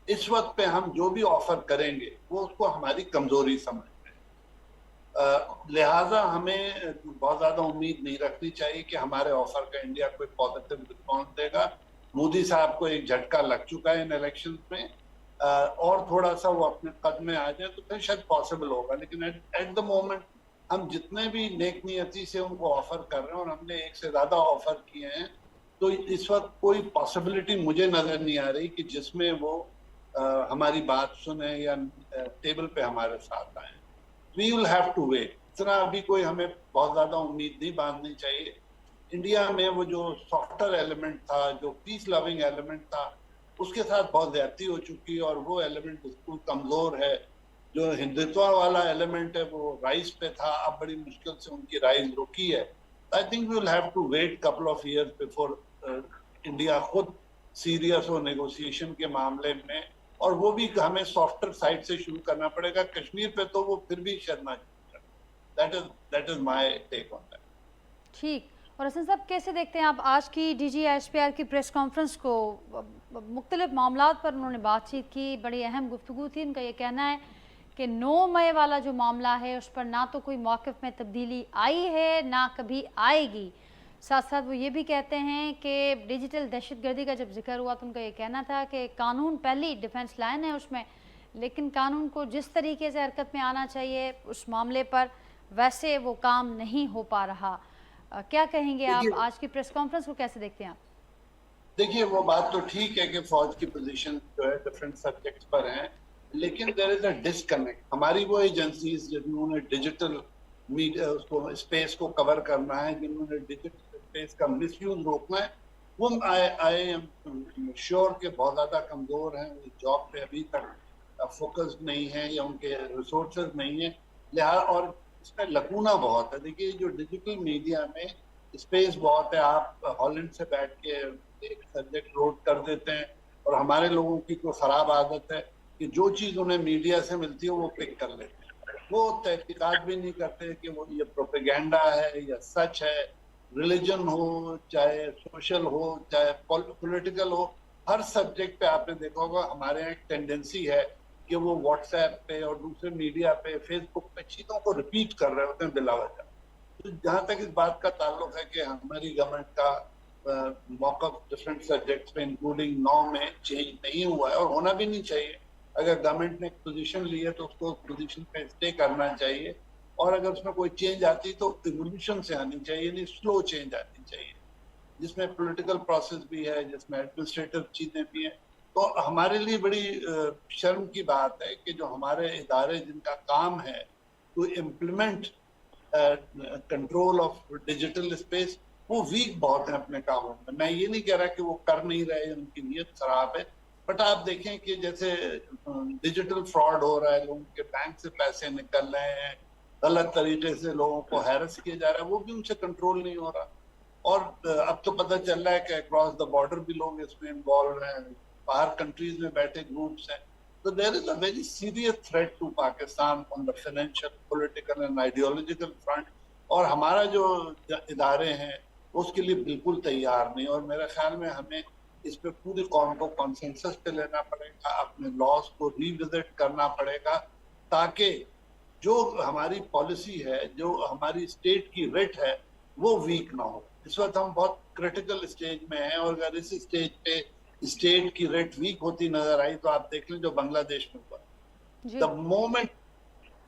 इस वक्त पे, हम जो भी ऑफर करेंगे वो उसको हमारी कमजोरी समझते हैं। लिहाजा हमें बहुत ज्यादा उम्मीद नहीं रखनी चाहिए कि हमारे ऑफर का इंडिया कोई पॉजिटिव रिस्पॉन्स देगा। मोदी साहब को एक झटका लग चुका है इन इलेक्शन में, और थोड़ा सा वो अपने कद में आ जाए तो फिर शायद पॉसिबल होगा। लेकिन एट द मोमेंट हम जितने भी नेक नियति से उनको ऑफर कर रहे हैं, और हमने एक से ज्यादा ऑफर किए हैं, तो इस वक्त कोई पॉसिबिलिटी मुझे नजर नहीं आ रही कि जिसमें वो हमारी बात सुने या टेबल पे हमारे साथ आए। We will have to wait. इतना अभी कोई हमें बहुत ज्यादा उम्मीद नहीं बांधनी चाहिए। इंडिया में वो जो सॉफ्टर एलिमेंट था, जो पीस लविंग एलिमेंट था, उसके साथ बहुत ज्यादती हो चुकी है, और वो एलिमेंट बिल्कुल कमजोर है। जो हिंदुत्व वाला एलिमेंट है वो राइज पे था, अब बड़ी मुश्किल से उनकी राइज रुकी है। I think we will have to wait couple of years before India खुद सीरियस हो नेगोशिएशन के मामले में, और वो भी हमें सॉफ्टर साइड से शुरू करना पड़ेगा। कश्मीर पे तो वो फिर भी Sharma. That is my take on that. ठीक। और हसन साहब, कैसे देखते हैं आप आज की DGISPR की प्रेस कॉन्फ्रेंस को? मुख्तलिफ मामलात पर उन्होंने बातचीत की, बड़ी अहम गुफ्तगू थी। उनका ये कहना है कि 9 मई वाला जो मामला है उस पर ना तो कोई मौक़िफ़ में तब्दीली आई है, ना कभी आएगी। साथ साथ वो ये भी कहते हैं कि डिजिटल दहशतगर्दी का जब जिक्र हुआ तो उनका ये कहना था कि कानून पहली डिफेंस लाइन है उसमें, लेकिन कानून को जिस तरीके से हरकत में आना चाहिए उस मामले पर वैसे वो काम नहीं हो पा रहा। क्या कहेंगे आप? आज की प्रेस कॉन्फ्रेंस को कैसे देखते हैं आप? देखिए, वो बात तो ठीक है कि फौज की पोजीशन जो है डिफरेंट सब्जेक्ट्स पर है, लेकिन देयर इज अ डिस्कनेक्ट। हमारी वो एजेंसीज जिन्होंने डिजिटल मीडिया उसको स्पेस को कवर करना है, जिन्होंने डिजिटल स्पेस का मिसयूज रोकना है, वो आई एम श्योर के बहुत ज्यादा कमजोर हैं। वो जॉब पे अभी तक फोकस नहीं है या उनके रिसोर्सेज नहीं है। लिहाजा और इसमें लकूना बहुत है। देखिए, जो डिजिटल मीडिया में स्पेस बहुत है। आप हॉलैंड से बैठ के एक सब्जेक्ट लोड कर देते हैं, और हमारे लोगों की तो खराब आदत है कि जो चीज उन्हें मीडिया से मिलती है वो पिक कर लेते हैं। वो तहकीकात भी नहीं करते कि वो ये प्रोपेगेंडा है या सच है। रिलीजन हो, चाहे सोशल हो, चाहे पॉलिटिकल हो, हर सब्जेक्ट पे आपने देखा होगा हमारे यहाँ एक टेंडेंसी है कि वो व्हाट्सएप पे और दूसरे मीडिया पे, फेसबुक पे चीजों को रिपीट कर रहे होते हैं बिला वजह। तो जहाँ तक इस बात का ताल्लुक है कि हमारी गवर्नमेंट का मौका डिफरेंट सब्जेक्ट्स पे इंक्लूडिंग 9 में चेंज नहीं हुआ है, और होना भी नहीं चाहिए। अगर गवर्नमेंट ने एक पोजीशन ली है तो उसको पोजीशन पे स्टे करना चाहिए, और अगर उसमें कोई चेंज आती तो इवोल्यूशन से आनी चाहिए, नहीं स्लो चेंज आनी चाहिए, जिसमें पॉलिटिकल प्रोसेस भी है, जिसमें एडमिनिस्ट्रेटिव चीजें भी हैं। तो हमारे लिए बड़ी शर्म की बात है कि जो हमारे इदारे जिनका काम है to implement control of digital space, वो वीक बहुत है अपने कामों में। मैं ये नहीं कह रहा कि वो कर नहीं रहे, उनकी नीयत खराब है, बट आप देखें कि जैसे डिजिटल फ्रॉड हो रहा है, लोगों के बैंक से पैसे निकल रहे हैं, गलत तरीके से लोगों को हैरेस किया जा रहा है, वो भी उनसे कंट्रोल नहीं हो रहा। और अब तो पता चल रहा है कि अक्रॉस द बॉर्डर भी लोग इसमें इन्वॉल्व हैं, बाहर कंट्रीज में बैठे ग्रुप्स हैं। तो there is a very serious threat to Pakistan on the financial, political and ideological front, और हमारा जो इदारे हैं उसके लिए बिल्कुल तैयार नहीं। और मेरे ख्याल में हमें इस पे पूरी कौम को कॉन्सेंसस पे लेना पड़ेगा, अपने लॉज को रिविजिट करना पड़ेगा, ताकि जो हमारी पॉलिसी है, जो हमारी स्टेट की रेट है, वो वीक ना हो। इस वक्त हम बहुत क्रिटिकल स्टेज में हैं, और अगर इस स्टेज पे स्टेट की रेट वीक होती नजर आई तो आप देख लें जो बांग्लादेश में हुआ। The moment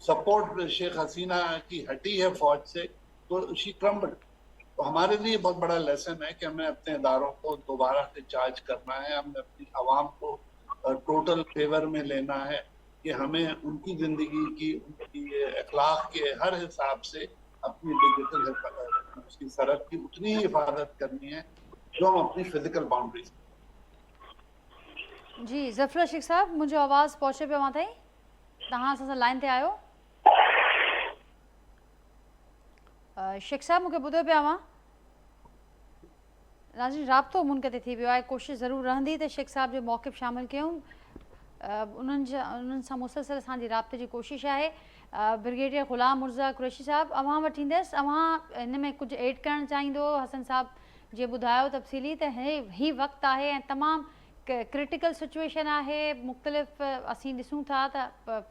support Sheikh Hasina की हटी है फौज से तो शी क्रम्बल्ड। तो हमारे लिए बहुत बड़ा लेसन है कि हमें अपने इदारों को दोबारा से चार्ज करना है, हमें अपनी आवाम को टोटल फेवर में लेना है कि हमें उनकी जिंदगी की, उनकी अखलाक के हर हिसाब से अपनी डिजिटल उसकी सरहद की उतनी ही हिफाजत करनी है जो हम अपनी फिजिकल बाउंड्रीज। जी ज़फ़र शेख साहब, मुझे आवाज़ पहुंचे पे वहाँ ताईं तव्हां असां सां लाइन ते आयो। शेख साहब मूंखे ॿुधो पिया हुआ, नाज़रीन राब्तो मुनक़िद थी वियो आहे। कोशिशि ज़रूरु रहंदी त शेख साहब जो मौक़िफ़ शामिल कयूं, उन्हनि सां मुसलसल असांजी राब्ते जी कोशिशि आहे। ब्रिगेडियर ग़ुलाम मुर्ज़ा कुरैशी साहब, अव्हां वटि ईंदसि, अव्हां हिन में कुझु ऐड करणु चाहींदो? हसन साहब जे ॿुधायो तफ़सीली त ही वक़्तु आहे ऐं तमामु क्रिटिकल सिचुएशन आहे, मुख़्तलिफ़ असीं ॾिसूं था त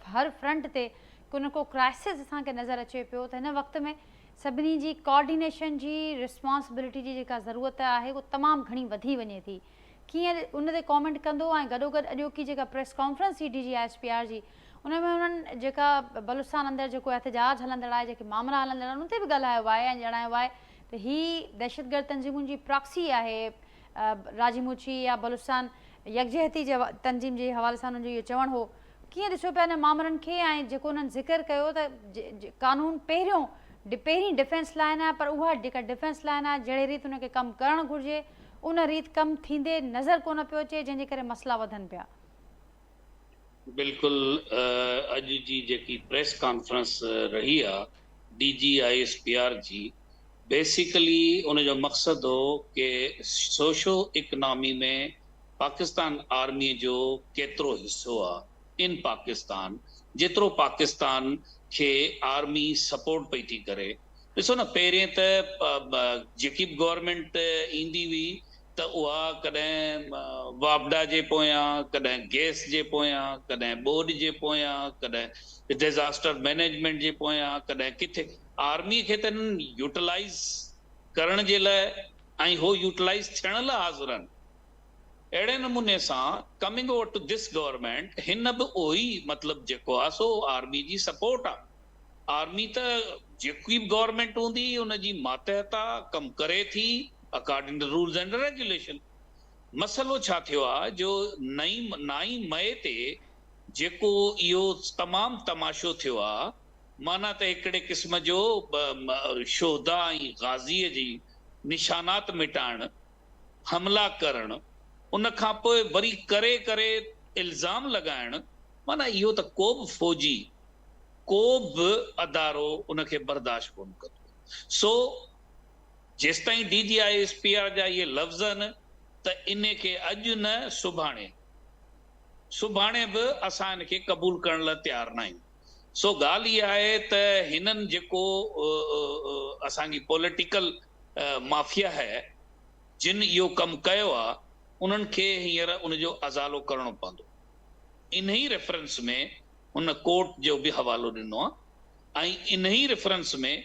हर फ्रंट ते को न को क्राइसिस असांखे नज़र अचे पियो। त हिन वक़्त में सभिनी जी कोऑर्डिनेशन जी, रिस्पॉन्सिबिलिटी जी जेका ज़रूरत आहे उहो तमामु घणी वधी वञे थी। कीअं उन ते कॉमेंट कंदो? ऐं गॾोगॾु अॼोकी जेका प्रेस कॉन्फ्रेंस थी DGISPR जी, उन में उन्हनि जेका बलूचिस्तान अंदरि जेको एहतजाज हलंदड़ आहे, जेके मामला हलंदड़ आहिनि, उन ते बि ॻाल्हायो आहे ऐं ॼाणायो आहे त ही दहशतगर्द तंज़ीमुनि जी प्रॉक्सी आहे। राजीमुची या बलूचिस्तान यकजहती जे तंज़ीम जे हवाले सां उन्हनि जो इहो चवणु हो। कीअं ॾिसो पिया हिन मामलनि खे? ऐं जेको उन्हनि ज़िक्र कयो त कानून पहिरीं डिफेंस लाइन आहे, पर उहा जेका डिफेंस लाइन आहे जहिड़े रीति उनखे कमु करणु घुरिजे उन रीति कमु थींदे नज़र कोन पियो अचे, जंहिंजे करे मसला वधनि पिया। बिल्कुलु अॼु जी जेकी प्रेस कॉन्फ्रेंस रही आहे DGISPR जी, बेसिकली उनजो मक़सदु हो कि सोशो इकनॉमी में पाकिस्तान आर्मी जो केतिरो हिस्सो आहे इन पाकिस्तान, जेतिरो पाकिस्तान खे आर्मी सपोर्ट पई थी करे। ॾिसो न, पहिरें त जेकी बि गवर्नमेंट ईंदी हुई त उहा कॾहिं वापडा जे पोयां, कॾहिं गैस जे पोयां, कॾहिं ॿोॾि जे पोयां, कॾहिं डिज़ास्टर मैनेजमेंट जे पोयां, कॾहिं किथे आर्मी खे त यूटिलाइज़ करण जे लाइ ऐं हो यूटिलाइज़ थियण लाइ हाज़िर आहिनि। अहिड़े नमूने सां coming over to this government, हिन बि उहो ई मतिलबु जेको आहे सो आर्मी जी सपोर्ट आहे। आर्मी त जेकी बि गवर्नमेंट हूंदी उनजी मातहत कमु करे थी according to rules and regulation. मसइलो छा थियो आहे जो 9 मई ते जेको इहो तमामु तमाशो थियो आहे, माना त हिकिड़े क़िस्म जो शोहदा ऐं गाज़ीअ जी निशानात मिटाइण, हमला करणु, उन खां पोइ वरी करे इल्ज़ाम लॻाइण, माना इहो त को बि फ़ौजी, को बि अदारो उनखे बर्दाश्त कोन कंदो। सो जेसिताईं DGISPR जा इहे लफ़्ज़ आहिनि त इन खे अॼु न सुभाणे बि असां इन खे क़बूल करण लाइ तयारु न आहियूं। सो ॻाल्हि इहा आहे त हिननि जेको असांजी पॉलिटिकल माफ़िया है जिन इहो कमु कयो आहे, उन्हनि खे हींअर उनजो अज़ालो करणो पवंदो। इन ई रेफरेंस में उन कोर्ट जो बि हवालो ॾिनो आहे, ऐं इन ई रेफरेंस में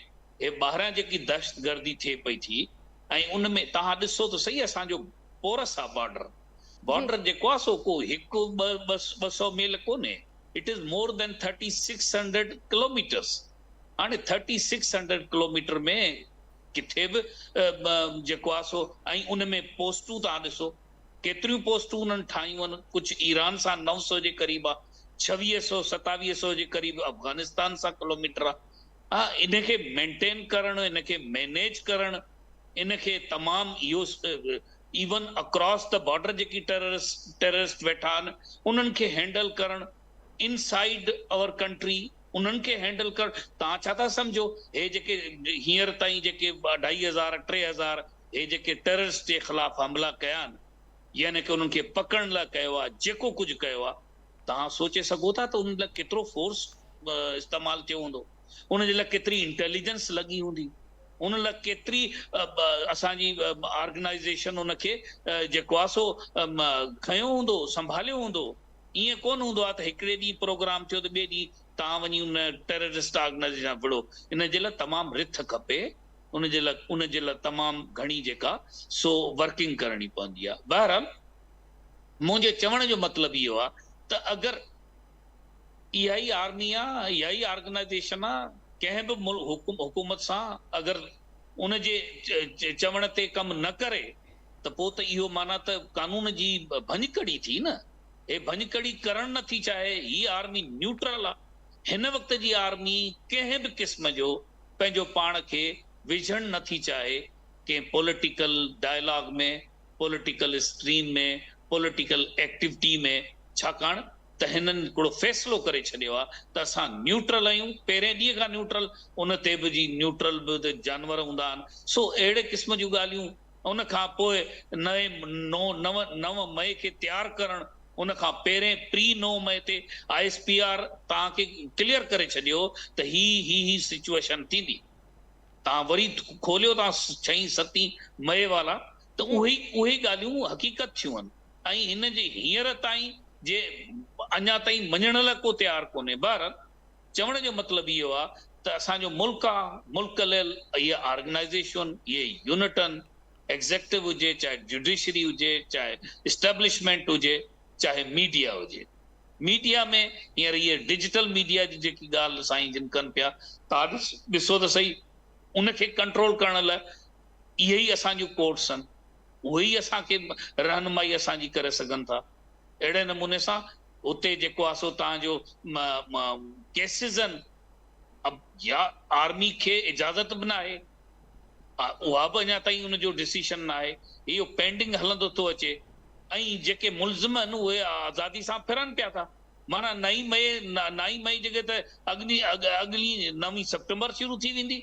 हे ॿाहिरां जेकी दहशतगर्दी थिए पई थी, ऐं उन में तव्हां ॾिसो त सही, असांजो पोरस आहे बॉर्डर, बॉर्डर जेको आहे सो को हिकु ॿ सौ मील कोन्हे, it is more than 3600 kilometres. हाणे 3600 किलोमीटर में किथे बि जेको आहे सो, ऐं उन में पोस्टूं तव्हां ॾिसो केतिरियूं पोस्टूं उन्हनि ठाहियूं आहिनि। कुझु ईरान सां 900 जे क़रीब आहे, 2600-2700 जे क़रीब अफगानिस्तान सां किलोमीटर आहे। हा, इनखे मेंटेन करणु, इनखे मैनेज करणु, इनखे तमामु इहो इवन अक्रॉस द बॉर्डर जेकी टेररिस्ट वेठा आहिनि उन्हनि खे हैंडल करणु, इनसाइड आवर कंट्री उन्हनि खे हैंडल करणु। तव्हां छा था सम्झो हे जेके हींअर ताईं जेके 2500-3000 हे जेके टेररिस्ट जे ख़िलाफ़ हमला कया आहिनि, यानी कि उन्हनि खे पकड़ण लाइ कयो आहे, जेको कुझु कयो आहे, तव्हां सोचे सघो था त उन लाइ केतिरो फोर्स इस्तेमालु थियो हूंदो, उन जे लाइ केतिरी इंटेलिजेंस लॻी हूंदी, उन लाइ केतिरी असांजी ऑर्गेनाइज़ेशन उनखे जेको आहे सो खयो हूंदो, संभालियो हूंदो। ईअं कोन हूंदो आहे त हिकिड़े ॾींहुं प्रोग्राम थियो त ॿिए ॾींहुं तव्हां वञी उन टेररिस्ट ऑर्गेनाइज़ेशन विड़ो। इन जे लाइ तमामु रिथ खपे, उन जे लाइ तमामु घणी जेका सो वर्किंग करणी पवंदी आहे। बहरहाल मुंहिंजे चवण जो मतिलबु इहो आहे त अगरि इहा ई आर्मी आहे, इहा ई ऑर्गेनाइज़ेशन आहे, कंहिं बि हुकूमत सां अगरि उन जे चवण ते कमु न करे त पोइ त इहो माना त कानून जी भञकड़ी थी न। हे भञकड़ी करणु नथी चाहे। ही आर्मी न्यूट्रल आहे। हिन वक़्त जी आर्मी कंहिं बि क़िस्म जो पंहिंजो पाण खे विझणु नथी चाहे कंहिं पॉलिटिकल डायलॉग में, पॉलिटिकल स्ट्रीम में, पॉलिटिकल एक्टिविटी में, छाकाणि त हिननि हिकिड़ो फ़ैसिलो करे छॾियो आहे त असां न्यूट्रल आहियूं। पहिरें ॾींहं खां न्यूट्रल, उन ते बि जी न्यूट्रल बि जानवर हूंदा आहिनि। सो अहिड़े क़िस्म जूं ॻाल्हियूं। उन खां पोइ 9 मई खे तयारु करणु, उन खां पहिरें प्री 9 मई ते ISPR तव्हांखे क्लियर करे छॾियो त ही सिचुएशन थींदी। तव्हां वरी खोलियो था 6-7 मई वाला, त उहे ॻाल्हियूं हक़ीक़त थियूं आहिनि। ऐं हिन जे हींअर ताईं जे अञा ताईं मञण लाइ को तयारु कोन्हे। बहरहाल चवण जो मतिलबु इहो आहे त असांजो मुल्क आहे, मुल्क लाइ इहा ऑर्गेनाइज़ेशन, इहे यूनिट आहिनि, एग्ज़ेक्टिव हुजे, चाहे जुडिशरी हुजे, चाहे इस्टेब्लिशमेंट हुजे, चाहे मीडिया हुजे। मीडिया में हींअर इहे डिजिटल मीडिया जी जेकी ॻाल्हि साईं जिन कनि पिया, तव्हां ॾिसो त सही, उनखे कंट्रोल करण लाइ इहे ई असांजूं कोर्ट्स आहिनि, उहे ई असांखे रहनुमाई असांजी करे सघनि था। अहिड़े नमूने सां उते जेको आहे सो तव्हांजो केसिस आहिनि, या आर्मी खे इजाज़त बि न आहे, उहा बि अञा ताईं उनजो डिसीशन न आहे, इहो पेंडिंग हलंदो थो अचे। ऐं जेके मुल्ज़िम आहिनि उहे आज़ादी सां फिरनि पिया था। माना 9 मई जॻह ते अॻिली 9 सेप्टेंबर शुरू थी वेंदी,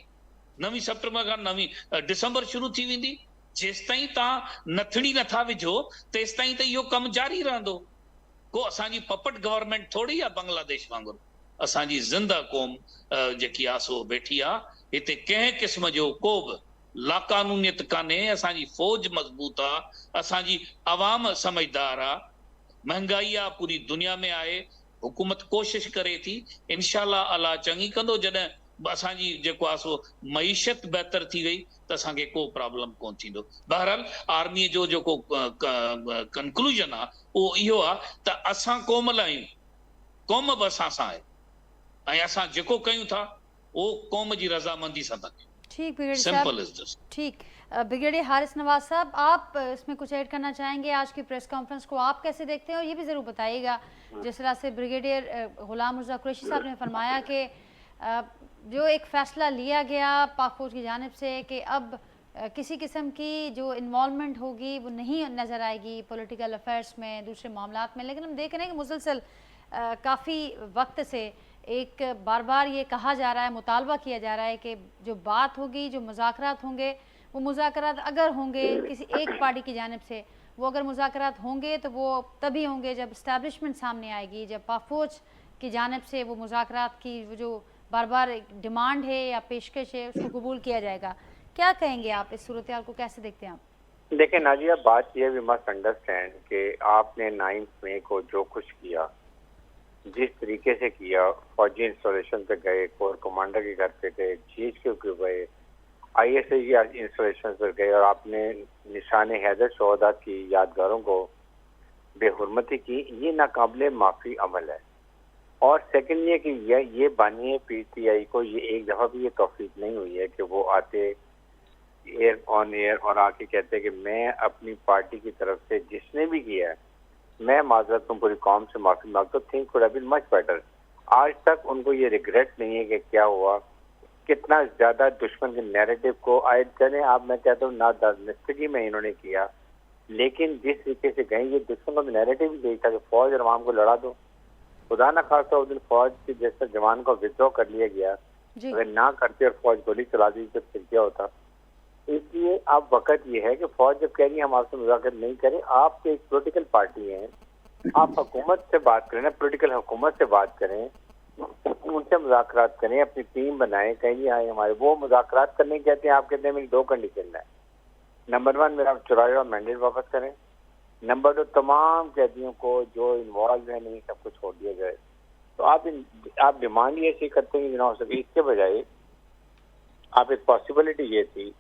9 सेप्टेंबर खां 9 डिसंबर शुरू थी वेंदी। जेसिताईं तव्हां नथड़ी नथा विझो तेसिताईं त इहो कमु जारी रहंदो। को असांजी पपट गवर्नमेंट थोड़ी आहे बांग्लादेश वांगुरु। असांजी ज़िंदा क़ौम जेकी आहे सो वेठी आहे, हिते कंहिं क़िस्म जो को बि लाक़ानूनियत कान्हे। असांजी फ़ौज मज़बूत आहे, असांजी अवाम समझदार आहे, महांगाई आहे पूरी दुनिया में आहे। हुकूमत कोशिश करे थी, इंशाअल्लाह अल्लाह चङी कंदो। जॾहिं असांजी जेको आहे सो मईशत बहितर थी वई त असांखे को प्रॉब्लम कोन थींदो। बहरहाल आर्मीअ जो जेको कंक्लूजन आहे उहो इहो आहे त असां क़ौम लाइ आहियूं, क़ौम बि असां सां आहे, ऐं असां जेको कयूं था उहो क़ौम जी रज़ामंदी सां था कयूं। ठीक ब्रिगेडियर सिंपल साहब, इज दिस। ठीक। ब्रिगेडियर हारिस नवाज साहब, आप इसमें कुछ ऐड करना चाहेंगे? आज की प्रेस कॉन्फ्रेंस को आप कैसे देखते हैं, और ये भी ज़रूर बताइएगा जिस तरह से ब्रिगेडियर गुलाम मिर्ज़ा कुरैशी साहब ने फरमाया कि जो एक फ़ैसला लिया गया पाक फ़ौज की जानिब से कि अब किसी किस्म की जो इन्वॉल्वमेंट होगी वो नहीं नज़र आएगी पॉलिटिकल अफेयर्स में, दूसरे मामलात में। लेकिन हम देख रहे हैं कि मुसलसल काफ़ी वक्त से एक बार बार ये कहा जा रहा है, मुतालबा किया जा रहा है कि जो बात होगी, जो मुज़ाकरात होंगे, वो मुज़ाकरात अगर होंगे किसी एक पार्टी की जानिब से, वो अगर मुज़ाकरात होंगे तो वो तभी होंगे जब इस्टेब्लिशमेंट सामने आएगी, जब पाक फ़ौज की जानिब से वो मुज़ाकरात की जो बार बार डिमांड है या पेशकश है उसको कबूल किया जाएगा। क्या कहेंगे आप, इस सूरत हाल को कैसे देखते हैं आप? देखिए नाजिया, बात यह भी मस्ट अंडरस्टैंड कि आपने 9 मई को जो कुछ किया, जिस तरीके से किया, फौजी इंस्टॉलेशन पे गए, कोर कमांडर के घर पे गए, GHQ के गए, ISA की इंस्टॉलेशन पर गए, और आपने निशान हैदर शोहदा की यादगारों को बेहुरमती की, ये नाकाबिले माफी अमल है। और सेकंड ये कि ये बानिए पीटीआई को ये एक दफा भी ये तौफीक नहीं हुई है कि वो आते एयर ऑन एयर और आके कहते कि मैं अपनी पार्टी की तरफ से जिसने भी किया है मैं माजरत तुम पूरी कौम से माफी मांगता हूँ, think could have been much better. आज तक उनको ये रिग्रेट नहीं है कि क्या हुआ, कितना ज्यादा दुश्मन के नैरेटिव को आए चले आप, मैं कहता हूँ ना दानिस्तगी में इन्होंने किया, लेकिन जिस तरीके से गए ये दुश्मन का नैरेटिव भी था कि फौज और आवाम को लड़ा दो। खुदा न खासा उस दिन फौज के जैसे जवान को विद्रॉ कर लिया गया, अगर ना करते और फौज गोली चला दी तो फिर क्या होता। इसलिए अब वक्त ये है कि फौज जब कह रही है हम आपसे मुज़ाकरा नहीं करें, आप एक पॉलिटिकल पार्टी हैं, आप हुकूमत से बात करें ना, पॉलिटिकल हुकूमत से बात करें, उनसे मुज़ाकरात करें, अपनी टीम बनाएं, कहीं आए हमारे वो मुज़ाकरात करने कहते हैं। आप कहते हैं मेरी 2 कंडीशन है, नंबर 1 मेरा चुराया हुआ मैंडेट वापस करें, नंबर 2 तमाम कैदियों को जो इन्वॉल्व है नहीं सब कुछ छोड़ दिया जाए। तो आप डिमांड ये ऐसी करते हैं ना हो सके, इसके बजाय आप एक पॉसिबिलिटी ये थी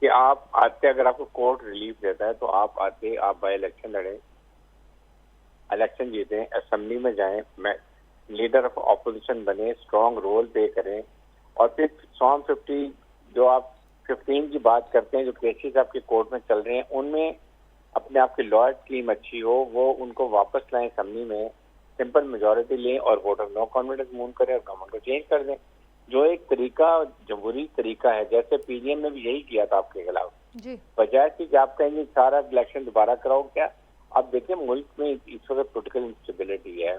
कि आप आते, अगर आपको कोर्ट रिलीफ देता है तो आप आते, आप बाई इलेक्शन लड़ें, इलेक्शन जीतें, असेंबली में जाएं, लीडर ऑफ ऑपोजिशन बने, स्ट्रॉन्ग रोल प्ले करें, और फिर फॉर्म 50 जो आप 15 की बात करते हैं जो केसेस आपके कोर्ट में चल रहे हैं उनमें अपने आप के लॉयर टीम अच्छी हो, वो उनको वापस लाएं असेंबली में, सिंपल मेजोरिटी लें और vote of no confidence move करें और गवर्नमेंट को चेंज कर दें, जो एक तरीका जमहूरी तरीका है। जैसे पीडीएम ने भी यही किया था आपके खिलाफ, बजाय कि आप कहेंगे सारा इलेक्शन दोबारा कराओ क्या। अब देखिए मुल्क में इस वक्त पोलिटिकल इंस्टेबिलिटी है,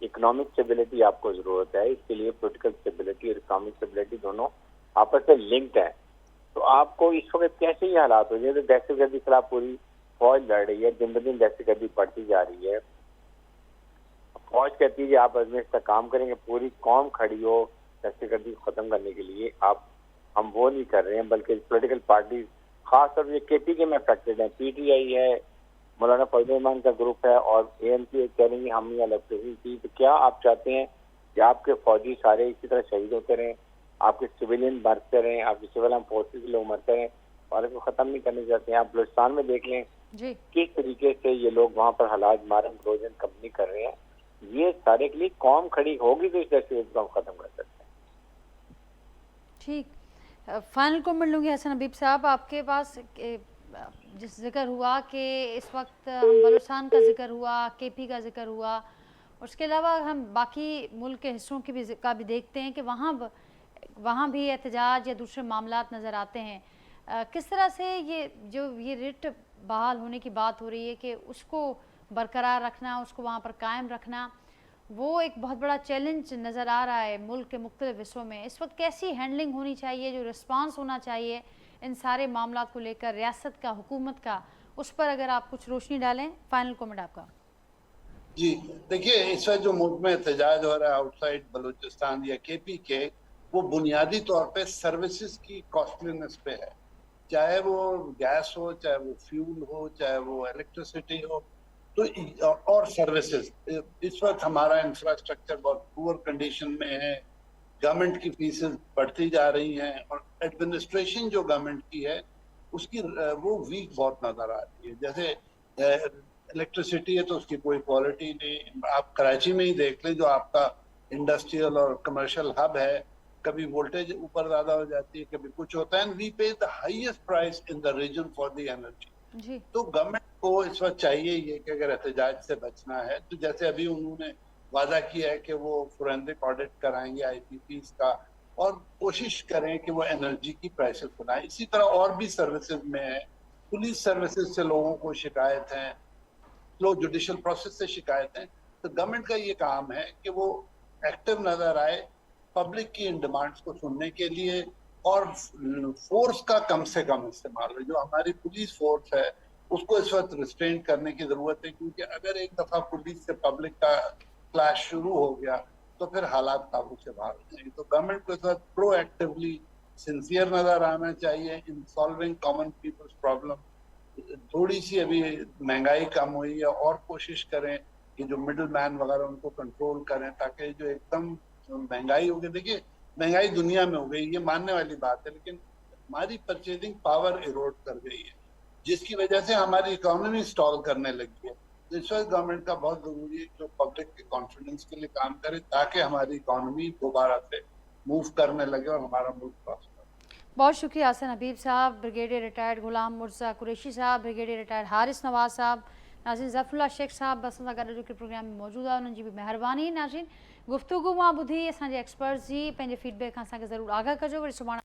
इकोनॉमिक स्टेबिलिटी आपको जरूरत है, इसके लिए पोलिटिकल स्टेबिलिटी और इकोनॉमिक स्टेबिलिटी दोनों आपस में लिंक्ड है। तो आपको इस वक्त कैसे ये हालात हो जाए, तो दहशतगर्दी के खिलाफ पूरी फौज लड़ रही है, दिन ब दिन दहशतगर्दी बढ़ती जा रही है, फौज कहती है आप अजमेर से काम करेंगे, पूरी कौम खड़ी हो दहशतगर्दी को खत्म करने के लिए, हम वो नहीं कर रहे हैं, बल्कि पॉलिटिकल पार्टी खासतौर से केपीके में अफेक्टेड है, पीटीआई है, मौलाना फजल रहमान का ग्रुप है और एएनपी कह रही है हम ये इलेक्ट्रेशन की। तो क्या आप चाहते हैं कि आपके फौजी सारे इसी तरह शहीद होते रहें, आपके सिविलियन मरते रहें, आपके सिविल फोर्सेज के लोग मरते रहें, और इसको खत्म नहीं करना चाहते हैं। आप बलूचिस्तान में देख लें किस तरीके से ये लोग वहाँ पर हालात मारम रोजन कंपनी कर रहे हैं, ये सारे के लिए कौम खड़ी होगी तो इस दहशत को खत्म कर सकते हैं। ठीक, फाइनल कमेंट लूँगी हसन हबीब साहब आपके पास। जिस जिक्र हुआ कि इस वक्त हम बलूचिस्तान का जिक्र हुआ, केपी का जिक्र हुआ, उसके अलावा हम बाकी मुल्क के हिस्सों की भी देखते हैं कि वहाँ भी एहतजाज या दूसरे मामलात नज़र आते हैं। किस तरह से ये रिट बहाल होने की बात हो रही है कि उसको बरकरार रखना, उसको वहाँ पर कायम रखना, वो एक बहुत बड़ा चैलेंज नज़र आ रहा है मुल्क के मुख्तलिफ हिस्सों में। इस वक्त कैसी हैंडलिंग होनी चाहिए, जो रिस्पांस होना चाहिए इन सारे मामलात को लेकर रियासत का, हुकूमत का, उस पर अगर आप कुछ रोशनी डालें। फाइनल कमेंट आपका। जी देखिए, इस वक्त जो मुल्क में एहतजाज हो रहा है आउटसाइड बलूचिस्तान या केपी के, वो बुनियादी तौर पे सर्विसेज की कॉस्टलीनेस पे है, चाहे वो गैस हो, चाहे वो फ्यूल हो, चाहे वो इलेक्ट्रिसिटी हो, तो और सर्विसेज। इस वक्त हमारा इंफ्रास्ट्रक्चर बहुत पुअर कंडीशन में है, गवर्नमेंट की फीसेस बढ़ती जा रही हैं, और एडमिनिस्ट्रेशन जो गवर्नमेंट की है उसकी वो वीक बहुत नजर आ रही है। जैसे इलेक्ट्रिसिटी है तो उसकी कोई क्वालिटी नहीं। आप कराची में ही देख लें, जो आपका इंडस्ट्रियल और कमर्शियल हब है, कभी वोल्टेज ऊपर ज्यादा हो जाती है, कभी कुछ होता है। We pay the highest price in the region for the energy. तो गवर्नमेंट को इस वक्त चाहिए ये कि अगर एहतजाज से बचना है तो जैसे अभी उन्होंने वादा किया है कि वो फोरेंसिक ऑडिट कराएंगे आईपीपीस का, और कोशिश करें कि वो एनर्जी की प्राइसेस बनाए। इसी तरह और भी सर्विसेज में है, पुलिस सर्विसेज से लोगों को शिकायत है, लोग जुडिशियल प्रोसेस से शिकायत है। तो गवर्नमेंट का ये काम है कि वो एक्टिव नजर आए, पब्लिक की इन डिमांड्स को सुनने के लिए, और फोर्स का कम से कम इस्तेमाल है। जो हमारी पुलिस फोर्स है उसको इस वक्त रिस्ट्रेन करने की जरूरत है, क्योंकि अगर एक दफा पुलिस से पब्लिक का क्लैश शुरू हो गया तो फिर हालात काबू से बाहर हो जाएंगे। तो गवर्नमेंट को इस वक्त प्रोएक्टिवली सिंसियर नजर आना चाहिए in solving common peoples problem. थोड़ी सी अभी महंगाई कम हुई है, और कोशिश करें कि जो मिडिल मैन वगैरह उनको कंट्रोल करें, ताकि जो एकदम महंगाई हो गई, देखिए महंगाई दुनिया में हो गई, ये मानने वाली बात है, लेकिन हमारी परचेजिंग पावर इरोड कर गई है, जिसकी वजह से हमारी इकोनॉमी स्टॉल करने लगी है। इस वक्त गवर्नमेंट का बहुत जरूरी है जो पब्लिक के कॉन्फिडेंस के लिए काम करे ताकि हमारी इकोनॉमी दोबारा से मूव करने लगे और हमारा मुल्क प्रॉस्पर। बहुत शुक्रिया हसन हबीब साहब, ब्रिगेडियर रिटायर्ड गुलाम मुर्जा कुरैशी साहब, ब्रिगेडियर रिटायर्ड हारिस नवाज साहब, नाज़रीन ज़फ़रुल्लाह शेख साहब असां सां गॾु जो प्रोग्राम में मौजूदु आहे, उन्हनि जी बि महिरबानी। नाज़रीन गुफ़्तगू मां ॿुधी असांजे एक्सपर्ट्स जी पंहिंजे फीडबैक खां असांखे ज़रूरु आगाह कजो। वरी सुभाणे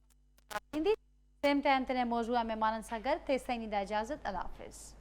थींदी सेम टाइम ते नए मौज़ूअ महिमाननि सां गॾु, तेसिताईं ॾींदा इजाज़त। अल्लाह हाफ़िज़।